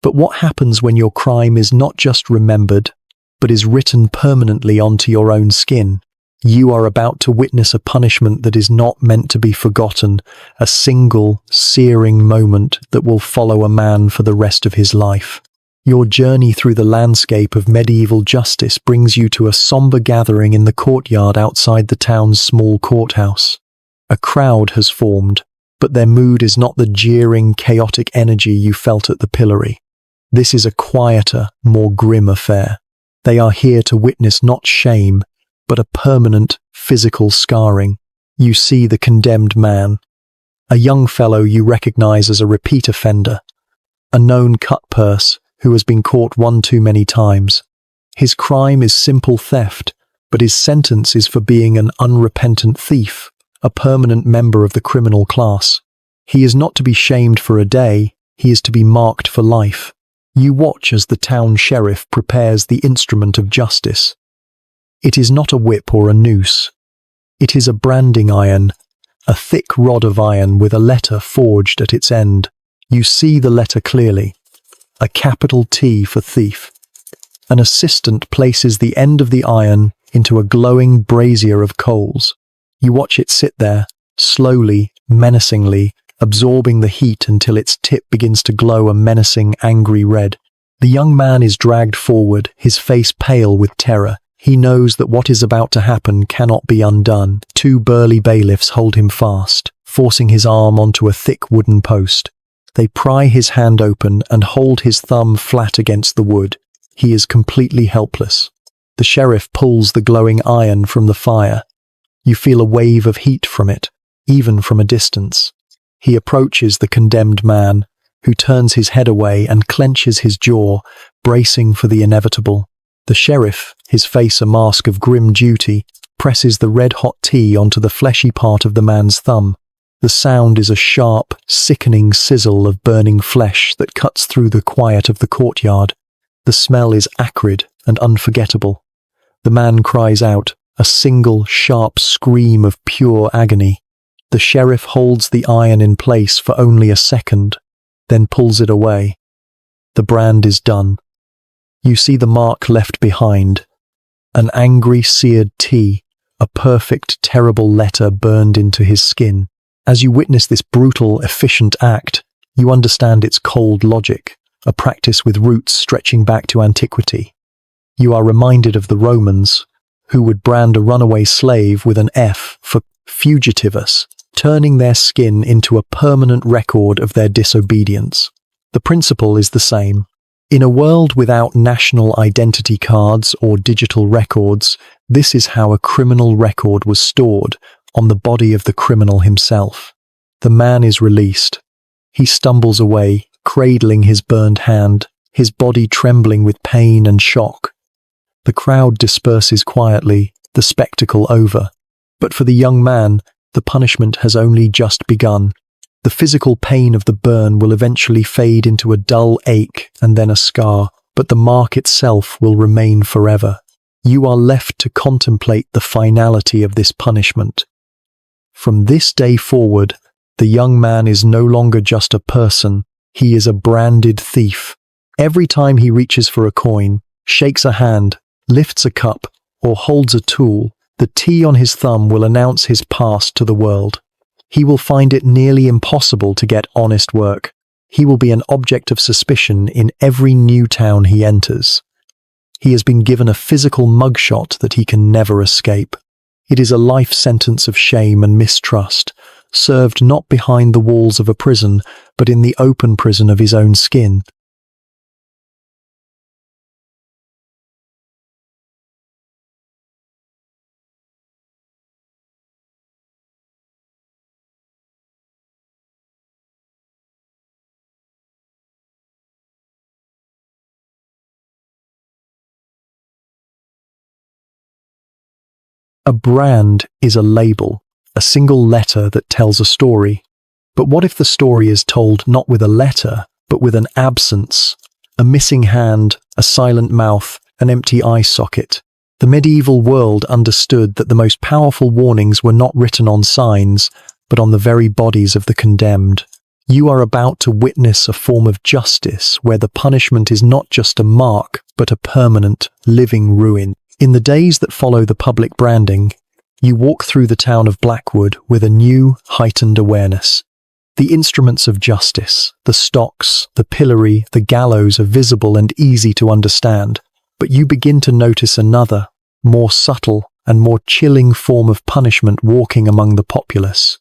But what happens when your crime is not just remembered, but is written permanently onto your own skin? You are about to witness a punishment that is not meant to be forgotten, a single, searing moment that will follow a man for the rest of his life. Your journey through the landscape of medieval justice brings you to a somber gathering in the courtyard outside the town's small courthouse. A crowd has formed, but their mood is not the jeering, chaotic energy you felt at the Pillory. This is a quieter, more grim affair. They are here to witness not shame, but a permanent, physical scarring. You see the condemned man, a young fellow you recognize as a repeat offender, a known cut-purse who has been caught one too many times. His crime is simple theft, but his sentence is for being an unrepentant thief, a permanent member of the criminal class. He is not to be shamed for a day, he is to be marked for life. You watch as the town sheriff prepares the instrument of justice. It is not a whip or a noose. It is a branding iron, a thick rod of iron with a letter forged at its end. You see the letter clearly. A capital T for thief. An assistant places the end of the iron into a glowing brazier of coals. You watch it sit there, slowly, menacingly, absorbing the heat until its tip begins to glow a menacing, angry red. The young man is dragged forward, his face pale with terror. He knows that what is about to happen cannot be undone. Two burly bailiffs hold him fast, forcing his arm onto a thick wooden post. They pry his hand open and hold his thumb flat against the wood. He is completely helpless. The sheriff pulls the glowing iron from the fire. You feel a wave of heat from it, even from a distance. He approaches the condemned man, who turns his head away and clenches his jaw, bracing for the inevitable. The sheriff, his face a mask of grim duty, presses the red-hot tea onto the fleshy part of the man's thumb. The sound is a sharp, sickening sizzle of burning flesh that cuts through the quiet of the courtyard. The smell is acrid and unforgettable. The man cries out, a single, sharp scream of pure agony. The sheriff holds the iron in place for only a second, then pulls it away. The brand is done. You see the mark left behind. An angry, seared T, a perfect, terrible letter burned into his skin. As you witness this brutal, efficient act, you understand its cold logic, a practice with roots stretching back to antiquity. You are reminded of the Romans, who would brand a runaway slave with an F for fugitivus, turning their skin into a permanent record of their disobedience. The principle is the same. In a world without national identity cards or digital records, this is how a criminal record was stored, on the body of the criminal himself. The man is released. He stumbles away, cradling his burned hand, his body trembling with pain and shock. The crowd disperses quietly, the spectacle over. But for the young man, the punishment has only just begun. The physical pain of the burn will eventually fade into a dull ache and then a scar, but the mark itself will remain forever. You are left to contemplate the finality of this punishment. From this day forward, the young man is no longer just a person, he is a branded thief. Every time he reaches for a coin, shakes a hand, lifts a cup, or holds a tool, the T on his thumb will announce his past to the world. He will find it nearly impossible to get honest work. He will be an object of suspicion in every new town he enters. He has been given a physical mugshot that he can never escape. It is a life sentence of shame and mistrust, served not behind the walls of a prison, but in the open prison of his own skin. A brand is a label, a single letter that tells a story. But what if the story is told not with a letter, but with an absence, a missing hand, a silent mouth, an empty eye socket? The medieval world understood that the most powerful warnings were not written on signs, but on the very bodies of the condemned. You are about to witness a form of justice where the punishment is not just a mark, but a permanent, living ruin. In the days that follow the public branding, you walk through the town of Blackwood with a new, heightened awareness. The instruments of justice, the stocks, the pillory, the gallows are visible and easy to understand, but you begin to notice another, more subtle and more chilling form of punishment walking among the populace.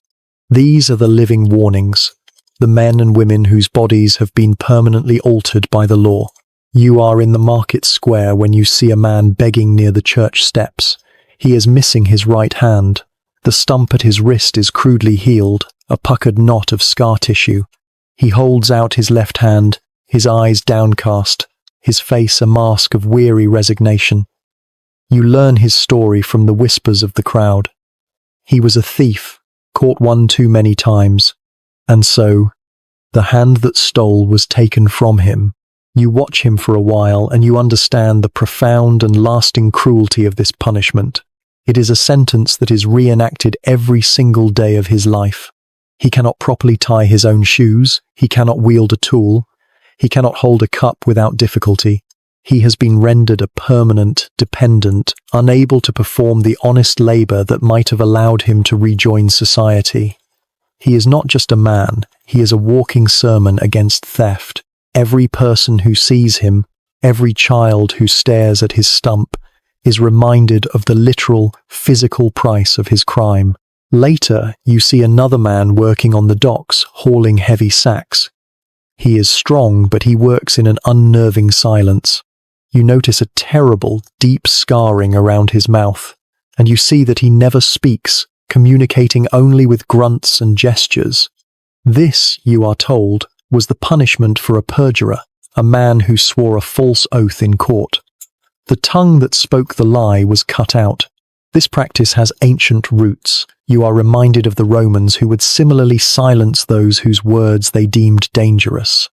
These are the living warnings, the men and women whose bodies have been permanently altered by the law. You are in the market square when you see a man begging near the church steps. He is missing his right hand. The stump at his wrist is crudely healed, a puckered knot of scar tissue. He holds out his left hand, his eyes downcast, his face a mask of weary resignation. You learn his story from the whispers of the crowd. He was a thief, caught one too many times, and so, the hand that stole was taken from him. You watch him for a while and you understand the profound and lasting cruelty of this punishment. It is a sentence that is reenacted every single day of his life. He cannot properly tie his own shoes, he cannot wield a tool, he cannot hold a cup without difficulty. He has been rendered a permanent dependent, unable to perform the honest labor that might have allowed him to rejoin society. He is not just a man, he is a walking sermon against theft. Every person who sees him, every child who stares at his stump, is reminded of the literal, physical price of his crime. Later, you see another man working on the docks, hauling heavy sacks. He is strong, but he works in an unnerving silence. You notice a terrible, deep scarring around his mouth, and you see that he never speaks, communicating only with grunts and gestures. This, you are told, was the punishment for a perjurer, a man who swore a false oath in court. The tongue that spoke the lie was cut out. This practice has ancient roots. You are reminded of the Romans who would similarly silence those whose words they deemed dangerous.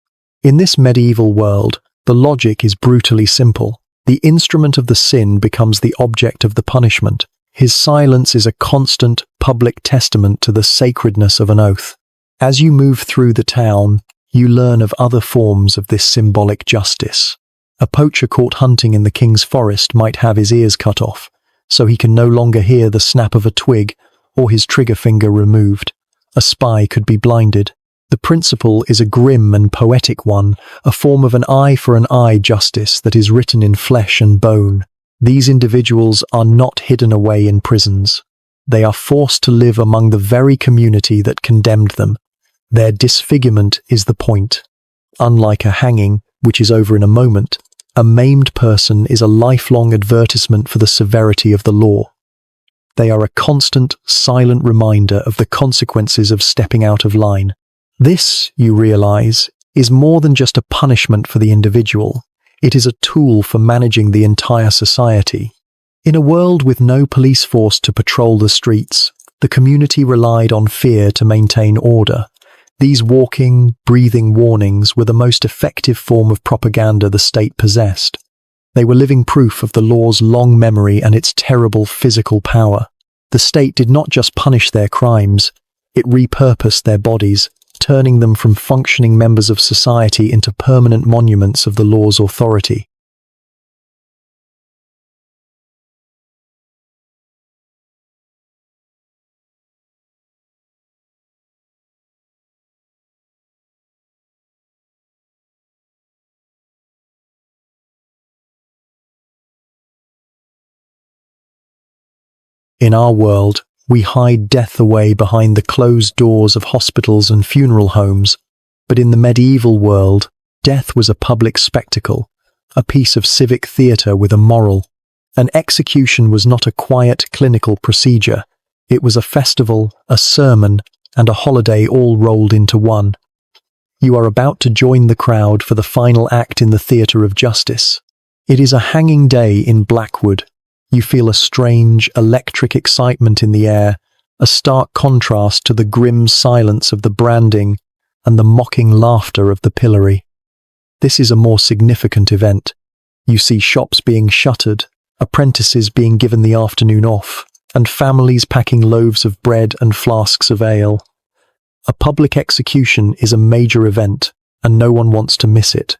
In this medieval world, the logic is brutally simple. The instrument of the sin becomes the object of the punishment. His silence is a constant, public testament to the sacredness of an oath. As you move through the town, you learn of other forms of this symbolic justice. A poacher caught hunting in the king's forest might have his ears cut off, so he can no longer hear the snap of a twig or his trigger finger removed. a spy could be blinded. The principle is a grim and poetic one, a form of an eye for an eye justice that is written in flesh and bone. These individuals are not hidden away in prisons. They are forced to live among the very community that condemned them. Their disfigurement is the point. Unlike a hanging, which is over in a moment, a maimed person is a lifelong advertisement for the severity of the law. They are a constant, silent reminder of the consequences of stepping out of line. This, you realize, is more than just a punishment for the individual. It is a tool for managing the entire society. In a world with no police force to patrol the streets, the community relied on fear to maintain order. These walking, breathing warnings were the most effective form of propaganda the state possessed. They were living proof of the law's long memory and its terrible physical power. The state did not just punish their crimes, it repurposed their bodies, turning them from functioning members of society into permanent monuments of the law's authority. In our world, we hide death away behind the closed doors of hospitals and funeral homes, but in the medieval world, death was a public spectacle, a piece of civic theatre with a moral. An execution was not a quiet clinical procedure, it was a festival, a sermon, and a holiday all rolled into one. You are about to join the crowd for the final act in the theatre of justice. It is a hanging day in Blackwood. You feel a strange, electric excitement in the air, a stark contrast to the grim silence of the branding and the mocking laughter of the pillory. This is a more significant event. You see shops being shuttered, apprentices being given the afternoon off, and families packing loaves of bread and flasks of ale. A public execution is a major event, and no one wants to miss it.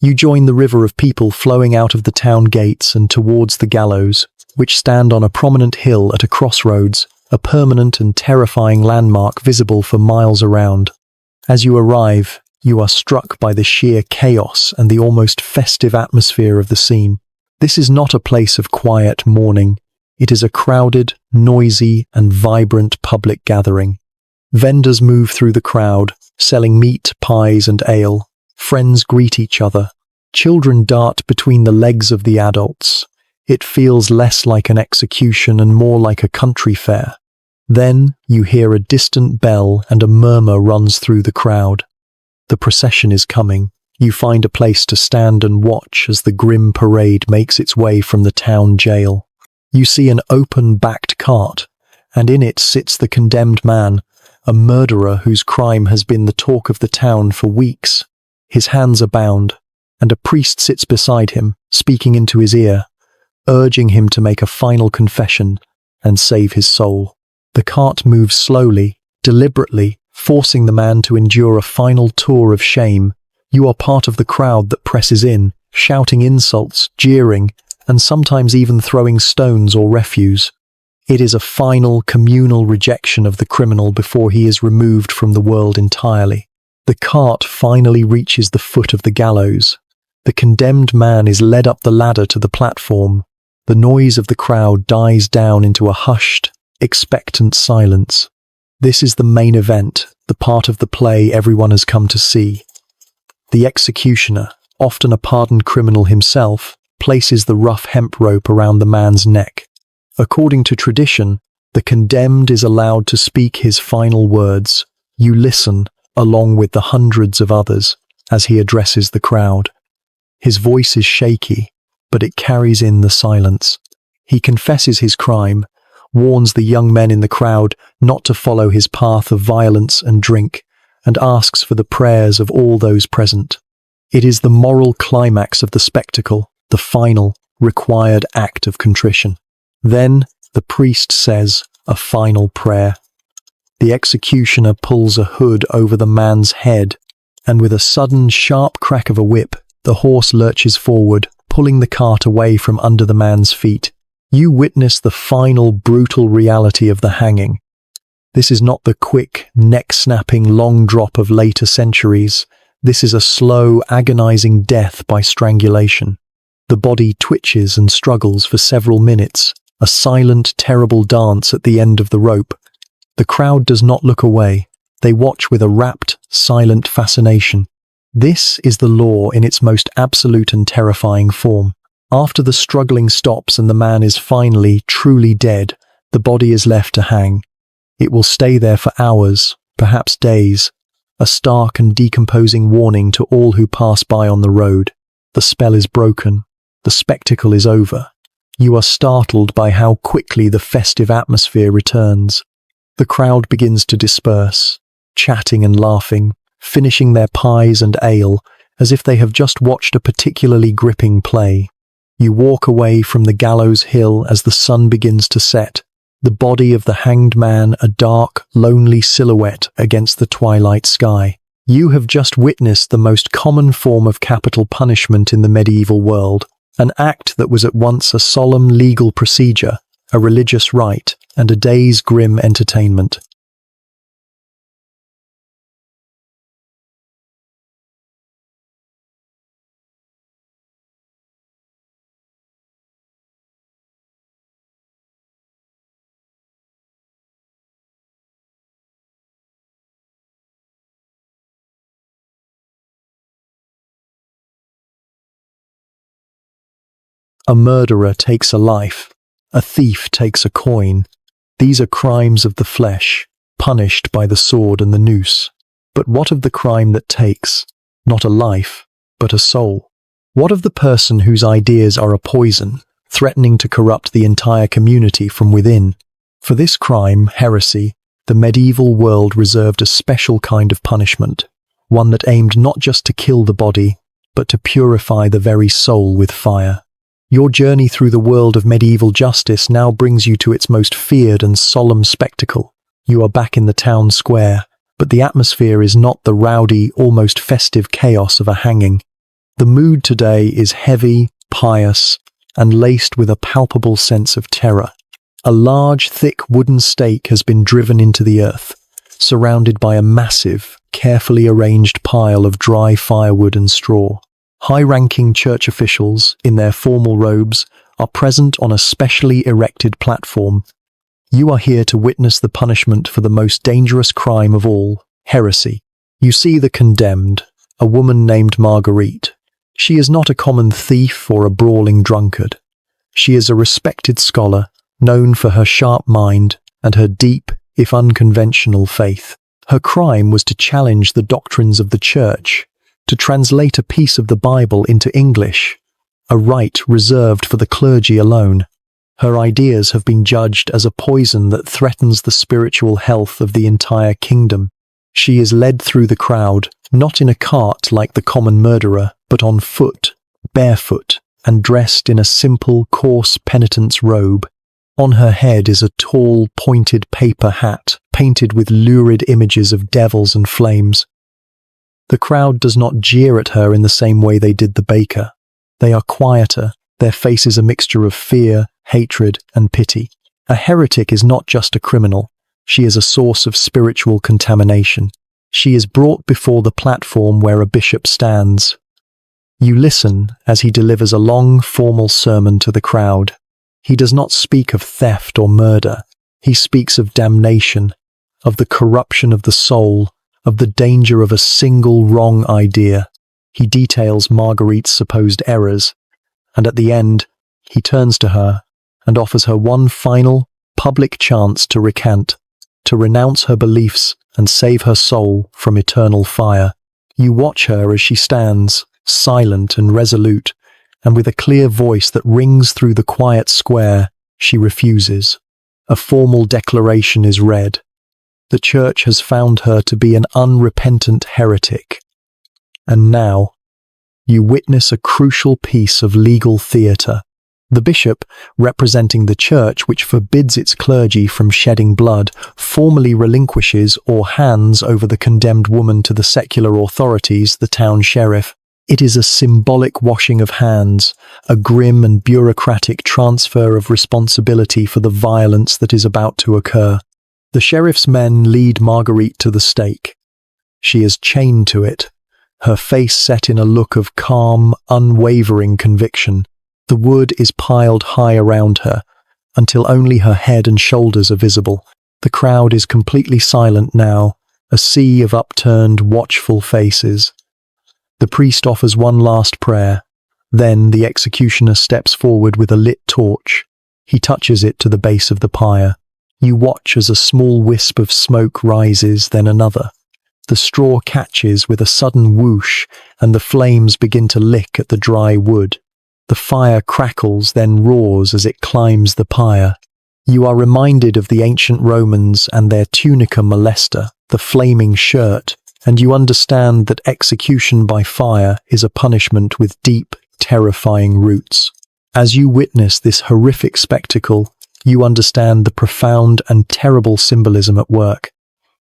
You join the river of people flowing out of the town gates and towards the gallows, which stand on a prominent hill at a crossroads, a permanent and terrifying landmark visible for miles around. As you arrive, you are struck by the sheer chaos and the almost festive atmosphere of the scene. This is not a place of quiet mourning. It is a crowded, noisy, and vibrant public gathering. Vendors move through the crowd, selling meat, pies, and ale. Friends greet each other. Children dart between the legs of the adults. It feels less like an execution and more like a country fair. Then you hear a distant bell and a murmur runs through the crowd. The procession is coming. You find a place to stand and watch as the grim parade makes its way from the town jail. You see an open-backed cart, and in it sits the condemned man, a murderer whose crime has been the talk of the town for weeks. His hands are bound, and a priest sits beside him, speaking into his ear, urging him to make a final confession and save his soul. The cart moves slowly, deliberately, forcing the man to endure a final tour of shame. You are part of the crowd that presses in, shouting insults, jeering, and sometimes even throwing stones or refuse. It is a final, communal rejection of the criminal before he is removed from the world entirely. The cart finally reaches the foot of the gallows. The condemned man is led up the ladder to the platform. The noise of the crowd dies down into a hushed, expectant silence. This is the main event, the part of the play everyone has come to see. The executioner, often a pardoned criminal himself, places the rough hemp rope around the man's neck. According to tradition, the condemned is allowed to speak his final words. You listen, along with the hundreds of others, as he addresses the crowd. His voice is shaky, but it carries in the silence. He confesses his crime, warns the young men in the crowd not to follow his path of violence and drink, and asks for the prayers of all those present. It is the moral climax of the spectacle, the final, required act of contrition. Then the priest says a final prayer. The executioner pulls a hood over the man's head, and with a sudden, sharp crack of a whip, the horse lurches forward, pulling the cart away from under the man's feet. You witness the final, brutal reality of the hanging. This is not the quick, neck-snapping long drop of later centuries. This is a slow, agonizing death by strangulation. The body twitches and struggles for several minutes, a silent, terrible dance at the end of the rope. The crowd does not look away. They watch with a rapt, silent fascination. This is the law in its most absolute and terrifying form. After the struggling stops and the man is finally, truly dead, the body is left to hang. It will stay there for hours, perhaps days, a stark and decomposing warning to all who pass by on the road. The spell is broken. The spectacle is over. You are startled by how quickly the festive atmosphere returns. The crowd begins to disperse, chatting and laughing, finishing their pies and ale, as if they have just watched a particularly gripping play. You walk away from the gallows hill as the sun begins to set, the body of the hanged man a dark, lonely silhouette against the twilight sky. You have just witnessed the most common form of capital punishment in the medieval world, an act that was at once a solemn legal procedure, a religious rite, and a day's grim entertainment. A murderer takes a life, a thief takes a coin. These are crimes of the flesh, punished by the sword and the noose. But what of the crime that takes, not a life, but a soul? What of the person whose ideas are a poison, threatening to corrupt the entire community from within? For this crime, heresy, the medieval world reserved a special kind of punishment, one that aimed not just to kill the body, but to purify the very soul with fire. Your journey through the world of medieval justice now brings you to its most feared and solemn spectacle. You are back in the town square, but the atmosphere is not the rowdy, almost festive chaos of a hanging. The mood today is heavy, pious, and laced with a palpable sense of terror. A large, thick wooden stake has been driven into the earth, surrounded by a massive, carefully arranged pile of dry firewood and straw. High-ranking church officials, in their formal robes, are present on a specially erected platform. You are here to witness the punishment for the most dangerous crime of all, heresy. You see the condemned, a woman named Marguerite. She is not a common thief or a brawling drunkard. She is a respected scholar, known for her sharp mind and her deep, if unconventional, faith. Her crime was to challenge the doctrines of the Church, to translate a piece of the Bible into English, a right reserved for the clergy alone. Her ideas have been judged as a poison that threatens the spiritual health of the entire kingdom. She is led through the crowd, not in a cart like the common murderer, but on foot, barefoot, and dressed in a simple, coarse penitent's robe. On her head is a tall, pointed paper hat, painted with lurid images of devils and flames. The crowd does not jeer at her in the same way they did the baker. They are quieter, their faces a mixture of fear, hatred, and pity. A heretic is not just a criminal. She is a source of spiritual contamination. She is brought before the platform where a bishop stands. You listen as he delivers a long, formal sermon to the crowd. He does not speak of theft or murder. He speaks of damnation, of the corruption of the soul, of the danger of a single wrong idea. He details Marguerite's supposed errors, and at the end, he turns to her and offers her one final, public chance to recant, to renounce her beliefs and save her soul from eternal fire. You watch her as she stands, silent and resolute, and with a clear voice that rings through the quiet square, she refuses. A formal declaration is read. The Church has found her to be an unrepentant heretic. And now, you witness a crucial piece of legal theatre. The bishop, representing the Church which forbids its clergy from shedding blood, formally relinquishes or hands over the condemned woman to the secular authorities, the town sheriff. It is a symbolic washing of hands, a grim and bureaucratic transfer of responsibility for the violence that is about to occur. The sheriff's men lead Marguerite to the stake. She is chained to it, her face set in a look of calm, unwavering conviction. The wood is piled high around her, until only her head and shoulders are visible. The crowd is completely silent now, a sea of upturned, watchful faces. The priest offers one last prayer. Then the executioner steps forward with a lit torch. He touches it to the base of the pyre. You watch as a small wisp of smoke rises, then another. The straw catches with a sudden whoosh, and the flames begin to lick at the dry wood. The fire crackles, then roars as it climbs the pyre. You are reminded of the ancient Romans and their tunica molesta, the flaming shirt, and you understand that execution by fire is a punishment with deep, terrifying roots. As you witness this horrific spectacle, you understand the profound and terrible symbolism at work.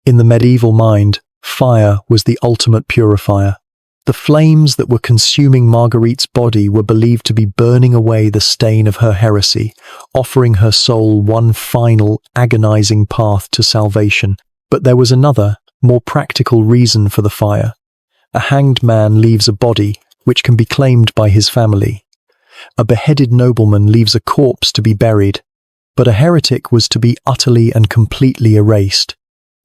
In the medieval mind, fire was the ultimate purifier. The flames that were consuming Marguerite's body were believed to be burning away the stain of her heresy, offering her soul one final, agonizing path to salvation. But there was another, more practical reason for the fire. A hanged man leaves a body, which can be claimed by his family. A beheaded nobleman leaves a corpse to be buried, but a heretic was to be utterly and completely erased.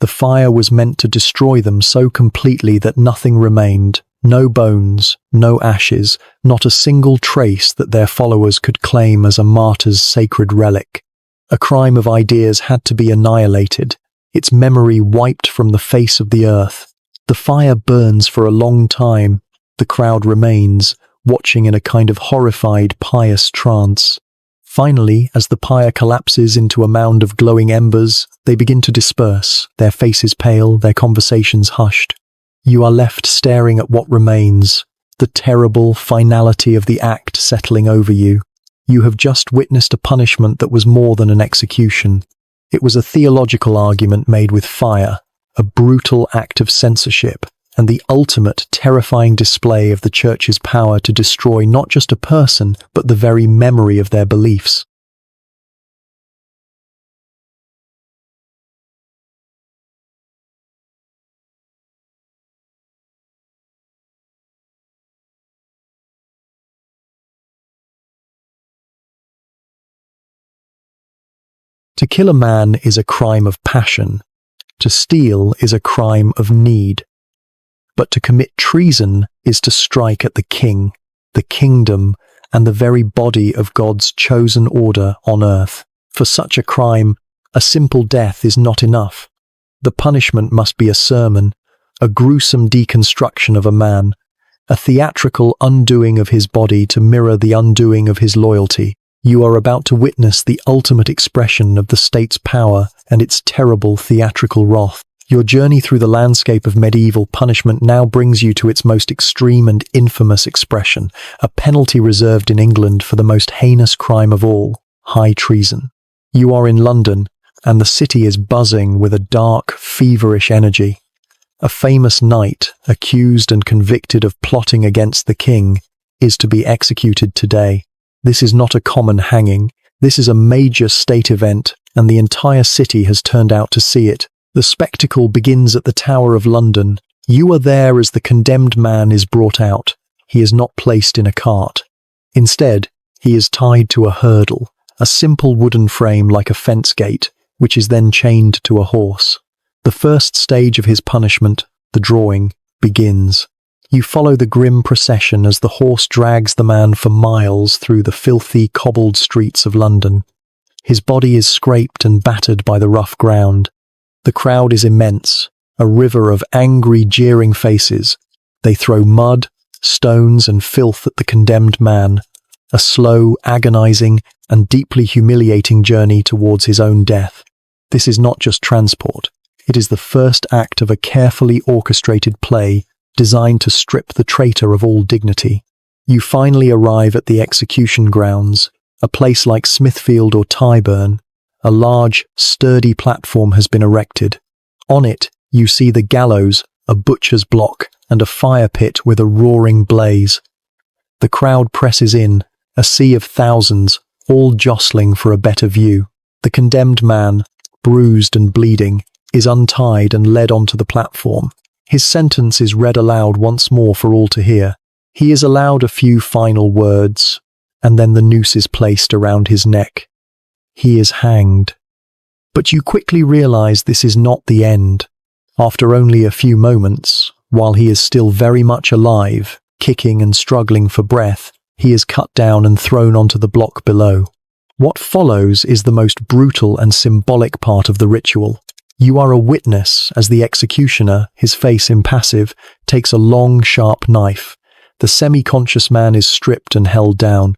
The fire was meant to destroy them so completely that nothing remained. No bones, no ashes, not a single trace that their followers could claim as a martyr's sacred relic. A crime of ideas had to be annihilated, its memory wiped from the face of the earth. The fire burns for a long time. The crowd remains, watching in a kind of horrified, pious trance. Finally, as the pyre collapses into a mound of glowing embers, they begin to disperse, their faces pale, their conversations hushed. You are left staring at what remains, the terrible finality of the act settling over you. You have just witnessed a punishment that was more than an execution. It was a theological argument made with fire, a brutal act of censorship, and the ultimate terrifying display of the Church's power to destroy not just a person, but the very memory of their beliefs. To kill a man is a crime of passion. To steal is a crime of need. But to commit treason is to strike at the king, the kingdom, and the very body of God's chosen order on earth. For such a crime, a simple death is not enough. The punishment must be a sermon, a gruesome deconstruction of a man, a theatrical undoing of his body to mirror the undoing of his loyalty. You are about to witness the ultimate expression of the state's power and its terrible theatrical wrath. Your journey through the landscape of medieval punishment now brings you to its most extreme and infamous expression, a penalty reserved in England for the most heinous crime of all, high treason. You are in London, and the city is buzzing with a dark, feverish energy. A famous knight, accused and convicted of plotting against the king, is to be executed today. This is not a common hanging. This is a major state event, and the entire city has turned out to see it. The spectacle begins at the Tower of London. You are there as the condemned man is brought out. He is not placed in a cart. Instead, he is tied to a hurdle, a simple wooden frame like a fence gate, which is then chained to a horse. The first stage of his punishment, the drawing, begins. You follow the grim procession as the horse drags the man for miles through the filthy, cobbled streets of London. His body is scraped and battered by the rough ground. The crowd is immense, a river of angry, jeering faces. They throw mud, stones, and filth at the condemned man, a slow, agonizing, and deeply humiliating journey towards his own death. This is not just transport. It is the first act of a carefully orchestrated play designed to strip the traitor of all dignity. You finally arrive at the execution grounds, a place like Smithfield or Tyburn. A large, sturdy platform has been erected. On it, you see the gallows, a butcher's block, and a fire pit with a roaring blaze. The crowd presses in, a sea of thousands, all jostling for a better view. The condemned man, bruised and bleeding, is untied and led onto the platform. His sentence is read aloud once more for all to hear. He is allowed a few final words, and then the noose is placed around his neck. He is hanged. But you quickly realize this is not the end. After only a few moments, while he is still very much alive, kicking and struggling for breath, he is cut down and thrown onto the block below. What follows is the most brutal and symbolic part of the ritual. You are a witness as the executioner, his face impassive, takes a long, sharp knife. The semi-conscious man is stripped and held down.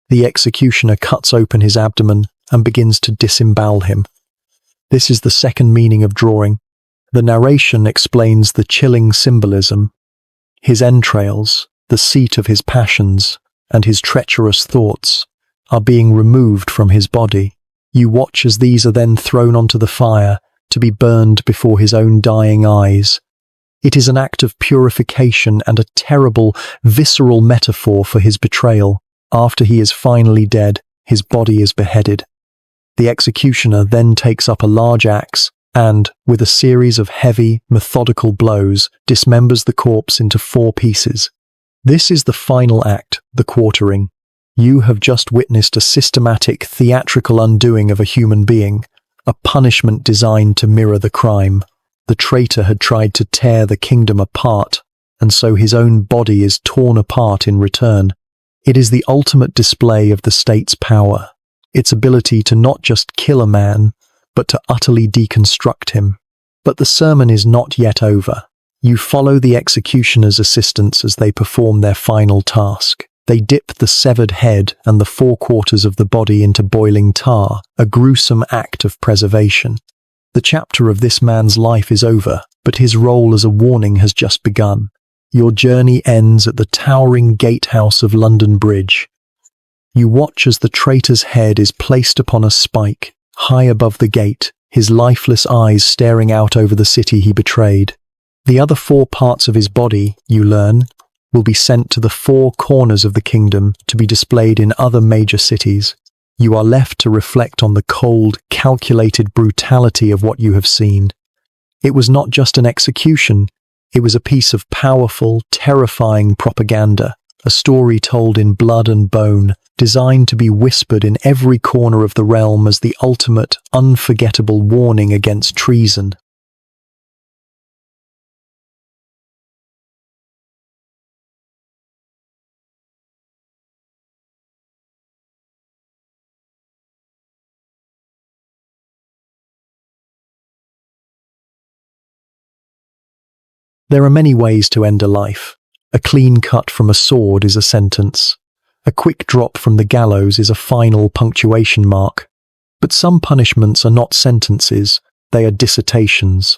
The executioner cuts open his abdomen and begins to disembowel him. This is the second meaning of drawing. The narration explains the chilling symbolism. His entrails, the seat of his passions, and his treacherous thoughts are being removed from his body. You watch as these are then thrown onto the fire to be burned before his own dying eyes. It is an act of purification and a terrible, visceral metaphor for his betrayal. After he is finally dead, his body is beheaded. The executioner then takes up a large axe and, with a series of heavy, methodical blows, dismembers the corpse into 4 pieces. This is the final act, the quartering. You have just witnessed a systematic, theatrical undoing of a human being, a punishment designed to mirror the crime. The traitor had tried to tear the kingdom apart, and so his own body is torn apart in return. It is the ultimate display of the state's power, its ability to not just kill a man, but to utterly deconstruct him. But the sermon is not yet over. You follow the executioner's assistants as they perform their final task. They dip the severed head and the 4 quarters of the body into boiling tar, a gruesome act of preservation. The chapter of this man's life is over, but his role as a warning has just begun. Your journey ends at the towering gatehouse of London Bridge. You watch as the traitor's head is placed upon a spike, high above the gate, his lifeless eyes staring out over the city he betrayed. The other 4 parts of his body, you learn, will be sent to the 4 corners of the kingdom to be displayed in other major cities. You are left to reflect on the cold, calculated brutality of what you have seen. It was not just an execution, it was a piece of powerful, terrifying propaganda, a story told in blood and bone, designed to be whispered in every corner of the realm as the ultimate, unforgettable warning against treason. There are many ways to end a life. A clean cut from a sword is a sentence. A quick drop from the gallows is a final punctuation mark. But some punishments are not sentences, they are dissertations.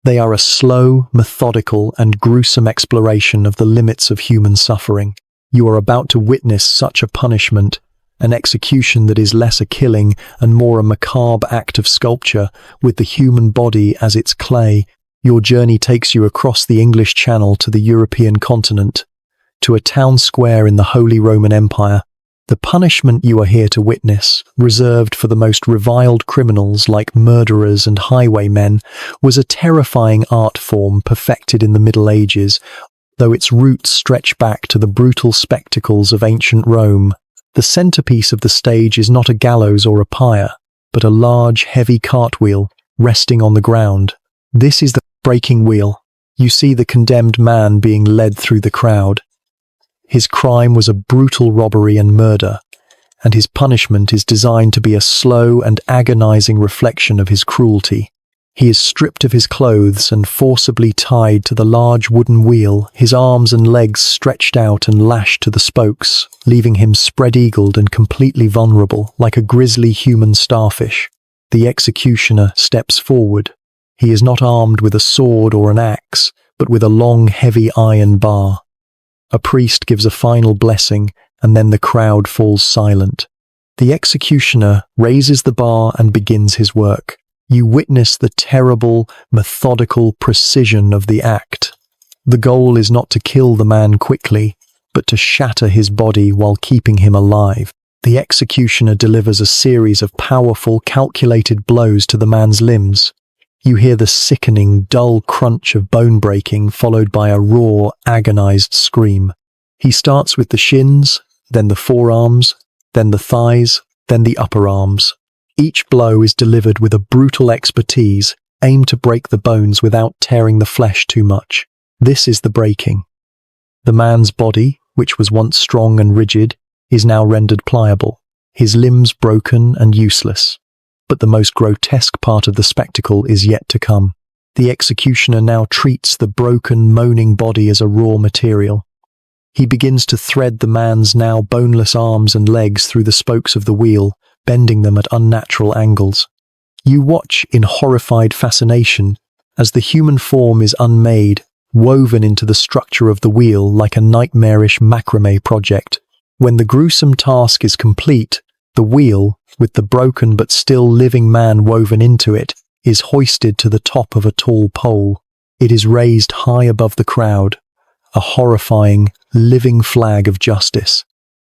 They are a slow, methodical, and gruesome exploration of the limits of human suffering. You are about to witness such a punishment, an execution that is less a killing and more a macabre act of sculpture, with the human body as its clay. Your journey takes you across the English Channel to the European continent, to a town square in the Holy Roman Empire. The punishment you are here to witness, reserved for the most reviled criminals like murderers and highwaymen, was a terrifying art form perfected in the Middle Ages, though its roots stretch back to the brutal spectacles of ancient Rome. The centerpiece of the stage is not a gallows or a pyre, but a large, heavy cartwheel resting on the ground. This is the breaking wheel. You see the condemned man being led through the crowd. His crime was a brutal robbery and murder, and his punishment is designed to be a slow and agonizing reflection of his cruelty. He is stripped of his clothes and forcibly tied to the large wooden wheel, his arms and legs stretched out and lashed to the spokes, leaving him spread-eagled and completely vulnerable, like a grisly human starfish. The executioner steps forward. He is not armed with a sword or an axe, but with a long, heavy iron bar. A priest gives a final blessing, and then the crowd falls silent. The executioner raises the bar and begins his work. You witness the terrible, methodical precision of the act. The goal is not to kill the man quickly, but to shatter his body while keeping him alive. The executioner delivers a series of powerful, calculated blows to the man's limbs. You hear the sickening, dull crunch of bone breaking, followed by a raw, agonized scream. He starts with the shins, then the forearms, then the thighs, then the upper arms. Each blow is delivered with a brutal expertise, aimed to break the bones without tearing the flesh too much. This is the breaking. The man's body, which was once strong and rigid, is now rendered pliable, his limbs broken and useless. But the most grotesque part of the spectacle is yet to come. The executioner now treats the broken, moaning body as a raw material. He begins to thread the man's now boneless arms and legs through the spokes of the wheel, bending them at unnatural angles. You watch in horrified fascination as the human form is unmade, woven into the structure of the wheel like a nightmarish macrame project. When the gruesome task is complete, the wheel, with the broken but still living man woven into it, is hoisted to the top of a tall pole. It is raised high above the crowd, a horrifying, living flag of justice.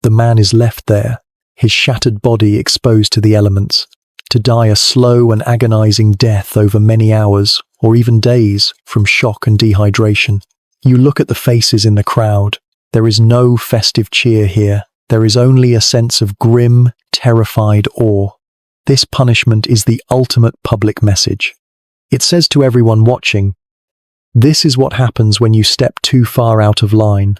The man is left there, his shattered body exposed to the elements, to die a slow and agonizing death over many hours, or even days, from shock and dehydration. You look at the faces in the crowd. There is no festive cheer here. There is only a sense of grim, terrified awe. This punishment is the ultimate public message. It says to everyone watching, this is what happens when you step too far out of line.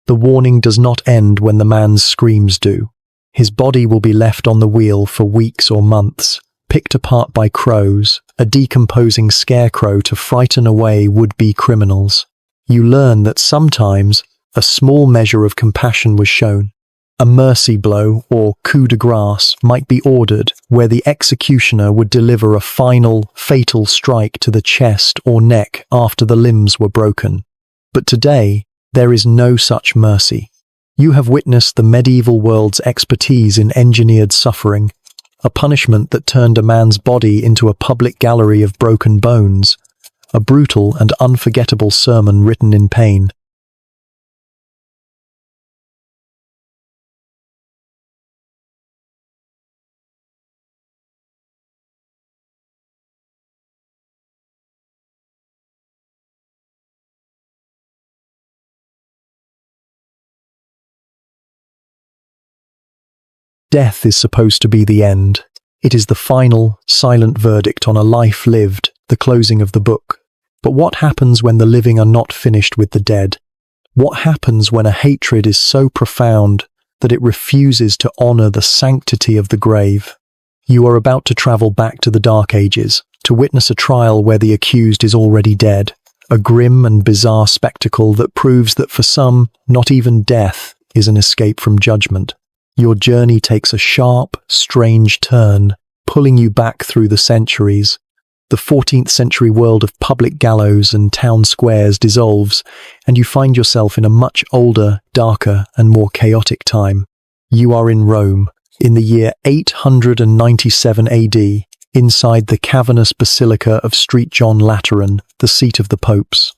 The warning does not end when the man's screams do. His body will be left on the wheel for weeks or months, picked apart by crows, a decomposing scarecrow to frighten away would-be criminals. You learn that sometimes a small measure of compassion was shown. A mercy blow, or coup de grace, might be ordered, where the executioner would deliver a final, fatal strike to the chest or neck after the limbs were broken. But today, there is no such mercy. You have witnessed the medieval world's expertise in engineered suffering, a punishment that turned a man's body into a public gallery of broken bones, a brutal and unforgettable sermon written in pain. Death is supposed to be the end. It is the final, silent verdict on a life lived, the closing of the book. But what happens when the living are not finished with the dead? What happens when a hatred is so profound that it refuses to honor the sanctity of the grave? You are about to travel back to the Dark Ages, to witness a trial where the accused is already dead, a grim and bizarre spectacle that proves that for some, not even death is an escape from judgment. Your journey takes a sharp, strange turn, pulling you back through the centuries. The 14th century world of public gallows and town squares dissolves, and you find yourself in a much older, darker, and more chaotic time. You are in Rome, in the year 897 AD, inside the cavernous basilica of St. John Lateran, the seat of the popes.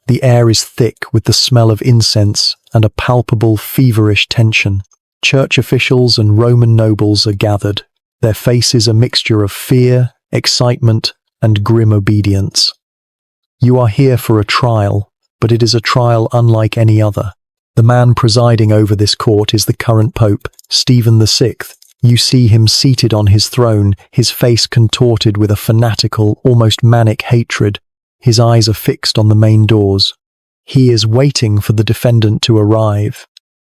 The air is thick with the smell of incense and a palpable, feverish tension. Church officials and Roman nobles are gathered, their faces a mixture of fear, excitement, and grim obedience. You are here for a trial, but it is a trial unlike any other. The man presiding over this court is the current pope, Stephen VI. You see him seated on his throne, his face contorted with a fanatical, almost manic hatred. His eyes are fixed on the main doors. He is waiting for the defendant to arrive.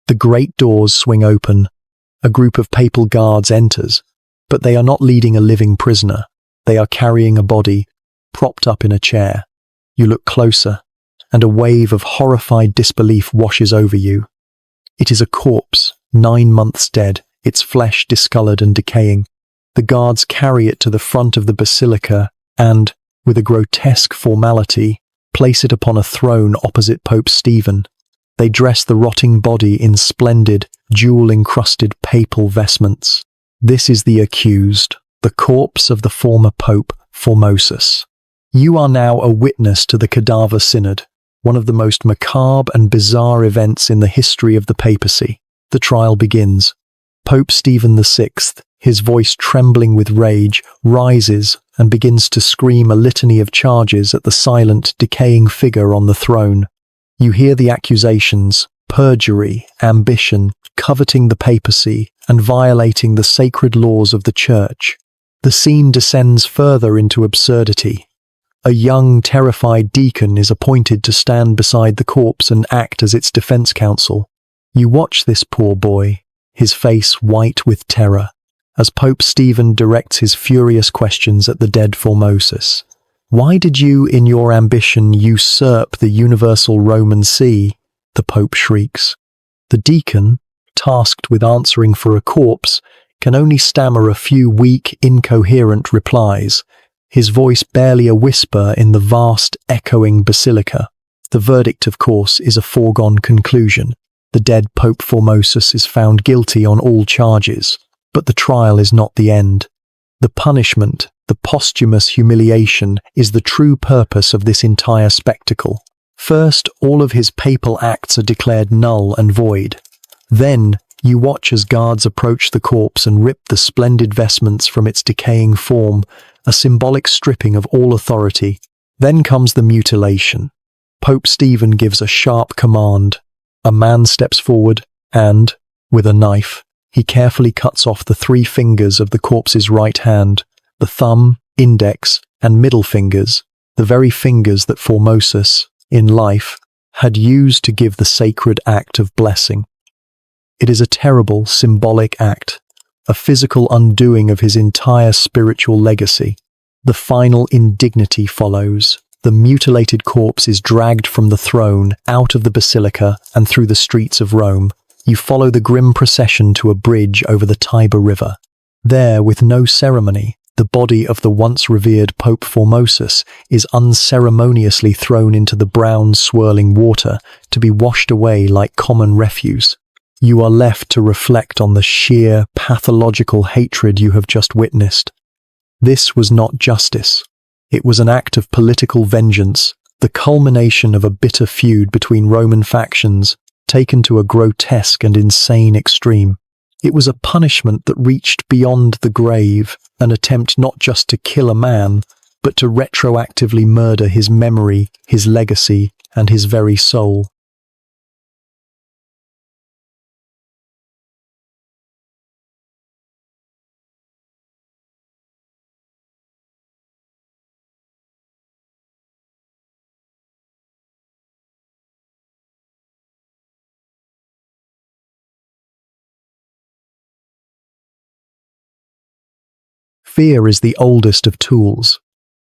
The great doors swing open. A group of papal guards enters, but they are not leading a living prisoner. They are carrying a body, propped up in a chair. You look closer, and a wave of horrified disbelief washes over you. It is a corpse, 9 months dead, its flesh discolored and decaying. The guards carry it to the front of the basilica and, with a grotesque formality, place it upon a throne opposite Pope Stephen. They dress the rotting body in splendid, jewel-encrusted papal vestments. This is the accused, the corpse of the former Pope Formosus. You are now a witness to the Cadaver Synod, one of the most macabre and bizarre events in the history of the papacy. The trial begins. Pope Stephen VI, his voice trembling with rage, rises and begins to scream a litany of charges at the silent, decaying figure on the throne. You hear the accusations: perjury, ambition, coveting the papacy, and violating the sacred laws of the church. The scene descends further into absurdity. A young, terrified deacon is appointed to stand beside the corpse and act as its defense counsel. You watch this poor boy, his face white with terror, as Pope Stephen directs his furious questions at the dead Formosus. Why did you, in your ambition, usurp the universal Roman See? The Pope shrieks. The deacon, tasked with answering for a corpse, can only stammer a few weak, incoherent replies, his voice barely a whisper in the vast, echoing basilica. The verdict, of course, is a foregone conclusion. The dead Pope Formosus is found guilty on all charges, but the trial is not the end. The punishment, the posthumous humiliation, is the true purpose of this entire spectacle. First, all of his papal acts are declared null and void. Then, you watch as guards approach the corpse and rip the splendid vestments from its decaying form, a symbolic stripping of all authority. Then comes the mutilation. Pope Stephen gives a sharp command. A man steps forward and, with a knife, he carefully cuts off the 3 fingers of the corpse's right hand, the thumb, index, and middle fingers, the very fingers that Formosus, in life, had used to give the sacred act of blessing. It is a terrible, symbolic act, a physical undoing of his entire spiritual legacy. The final indignity follows. The mutilated corpse is dragged from the throne, out of the basilica, and through the streets of Rome. You follow the grim procession to a bridge over the Tiber River. There, with no ceremony, the body of the once revered Pope Formosus is unceremoniously thrown into the brown, swirling water to be washed away like common refuse. You are left to reflect on the sheer, pathological hatred you have just witnessed. This was not justice. It was an act of political vengeance, the culmination of a bitter feud between Roman factions, taken to a grotesque and insane extreme. It was a punishment that reached beyond the grave, an attempt not just to kill a man, but to retroactively murder his memory, his legacy, and his very soul. Fear is the oldest of tools.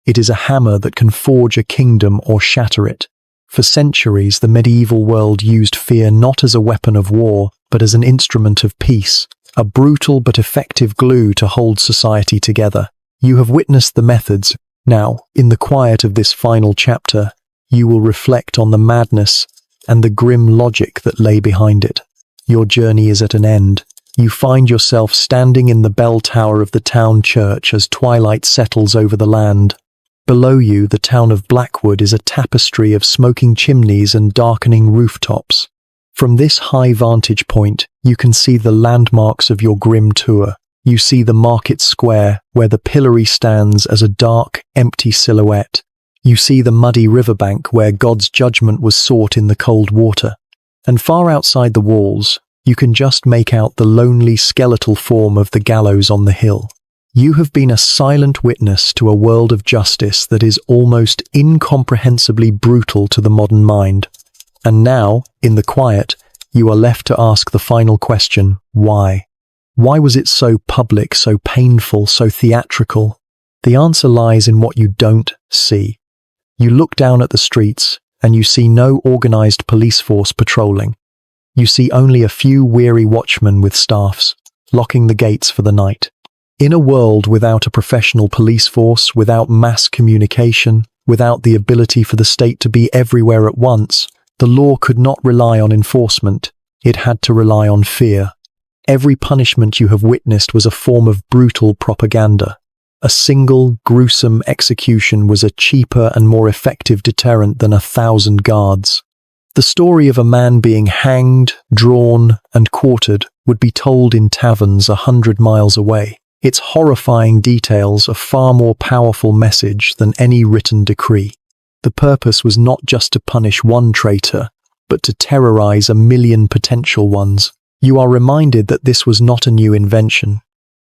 It is a hammer that can forge a kingdom or shatter it. For centuries, the medieval world used fear not as a weapon of war, but as an instrument of peace, a brutal but effective glue to hold society together. You have witnessed the methods. Now, in the quiet of this final chapter, you will reflect on the madness and the grim logic that lay behind it. Your journey is at an end. You find yourself standing in the bell tower of the town church as twilight settles over the land. Below you, the town of Blackwood is a tapestry of smoking chimneys and darkening rooftops. From this high vantage point, you can see the landmarks of your grim tour. You see the market square, where the Pillory stands as a dark, empty silhouette. You see the muddy riverbank where God's judgment was sought in the cold water. And far outside the walls, you can just make out the lonely skeletal form of the gallows on the hill. You have been a silent witness to a world of justice that is almost incomprehensibly brutal to the modern mind. And now, in the quiet, you are left to ask the final question: why? Why was it so public, so painful, so theatrical? The answer lies in what you don't see. You look down at the streets, and you see no organized police force patrolling. You see only a few weary watchmen with staffs, locking the gates for the night. In a world without a professional police force, without mass communication, without the ability for the state to be everywhere at once, the law could not rely on enforcement. It had to rely on fear. Every punishment you have witnessed was a form of brutal propaganda. A single, gruesome execution was a cheaper and more effective deterrent than 1,000 guards. The story of a man being hanged, drawn, and quartered would be told in taverns 100 miles away. Its horrifying details a far more powerful message than any written decree. The purpose was not just to punish one traitor, but to terrorize 1,000,000 potential ones. You are reminded that this was not a new invention.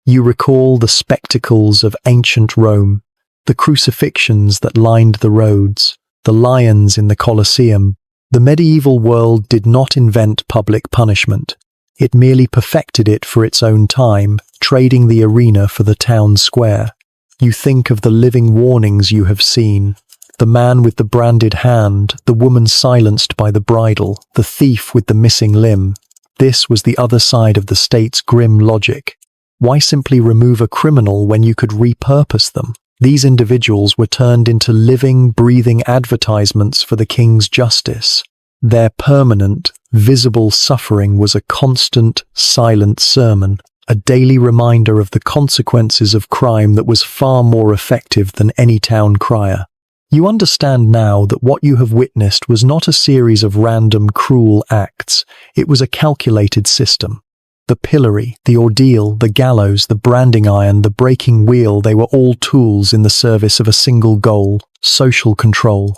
You recall the spectacles of ancient Rome, the crucifixions that lined the roads, the lions in the Colosseum. The medieval world did not invent public punishment. It merely perfected it for its own time, trading the arena for the town square. You think of the living warnings you have seen. The man with the branded hand, the woman silenced by the bridle, the thief with the missing limb. This was the other side of the state's grim logic. Why simply remove a criminal when you could repurpose them? These individuals were turned into living, breathing advertisements for the king's justice. Their permanent, visible suffering was a constant, silent sermon, a daily reminder of the consequences of crime that was far more effective than any town crier. You understand now that what you have witnessed was not a series of random, cruel acts. It was a calculated system. The pillory, the ordeal, the gallows, the branding iron, the breaking wheel, they were all tools in the service of a single goal: social control.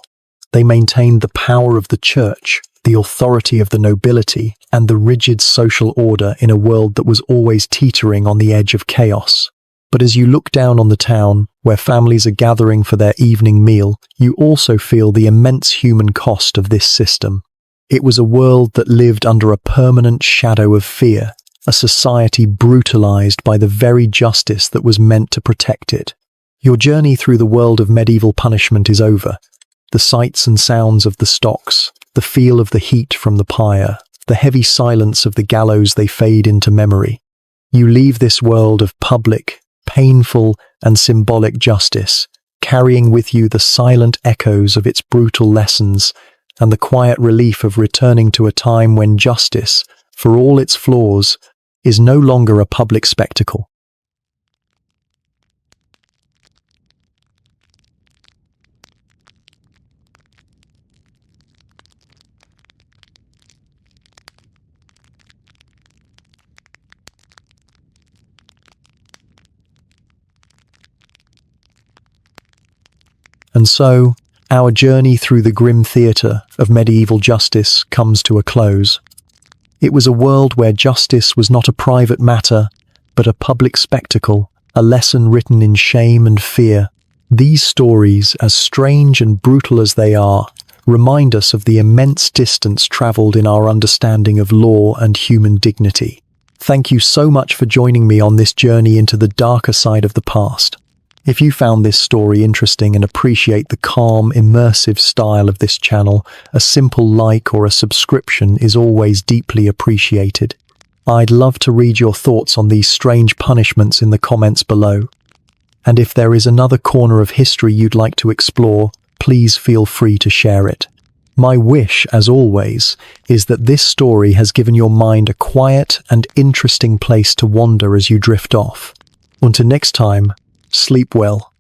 They maintained the power of the church, the authority of the nobility, and the rigid social order in a world that was always teetering on the edge of chaos. But as you look down on the town, where families are gathering for their evening meal, you also feel the immense human cost of this system. It was a world that lived under a permanent shadow of fear, a society brutalized by the very justice that was meant to protect it. Your journey through the world of medieval punishment is over. The sights and sounds of the stocks, the feel of the heat from the pyre, the heavy silence of the gallows, they fade into memory. You leave this world of public, painful, and symbolic justice, carrying with you the silent echoes of its brutal lessons and the quiet relief of returning to a time when justice, for all its flaws, is no longer a public spectacle. And so, our journey through the grim theatre of medieval justice comes to a close. It was a world where justice was not a private matter, but a public spectacle, a lesson written in shame and fear. These stories, as strange and brutal as they are, remind us of the immense distance travelled in our understanding of law and human dignity. Thank you so much for joining me on this journey into the darker side of the past. If you found this story interesting and appreciate the calm, immersive style of this channel, a simple like or a subscription is always deeply appreciated. I'd love to read your thoughts on these strange punishments in the comments below. And if there is another corner of history you'd like to explore, please feel free to share it. My wish, as always, is that this story has given your mind a quiet and interesting place to wander as you drift off. Until next time, sleep well.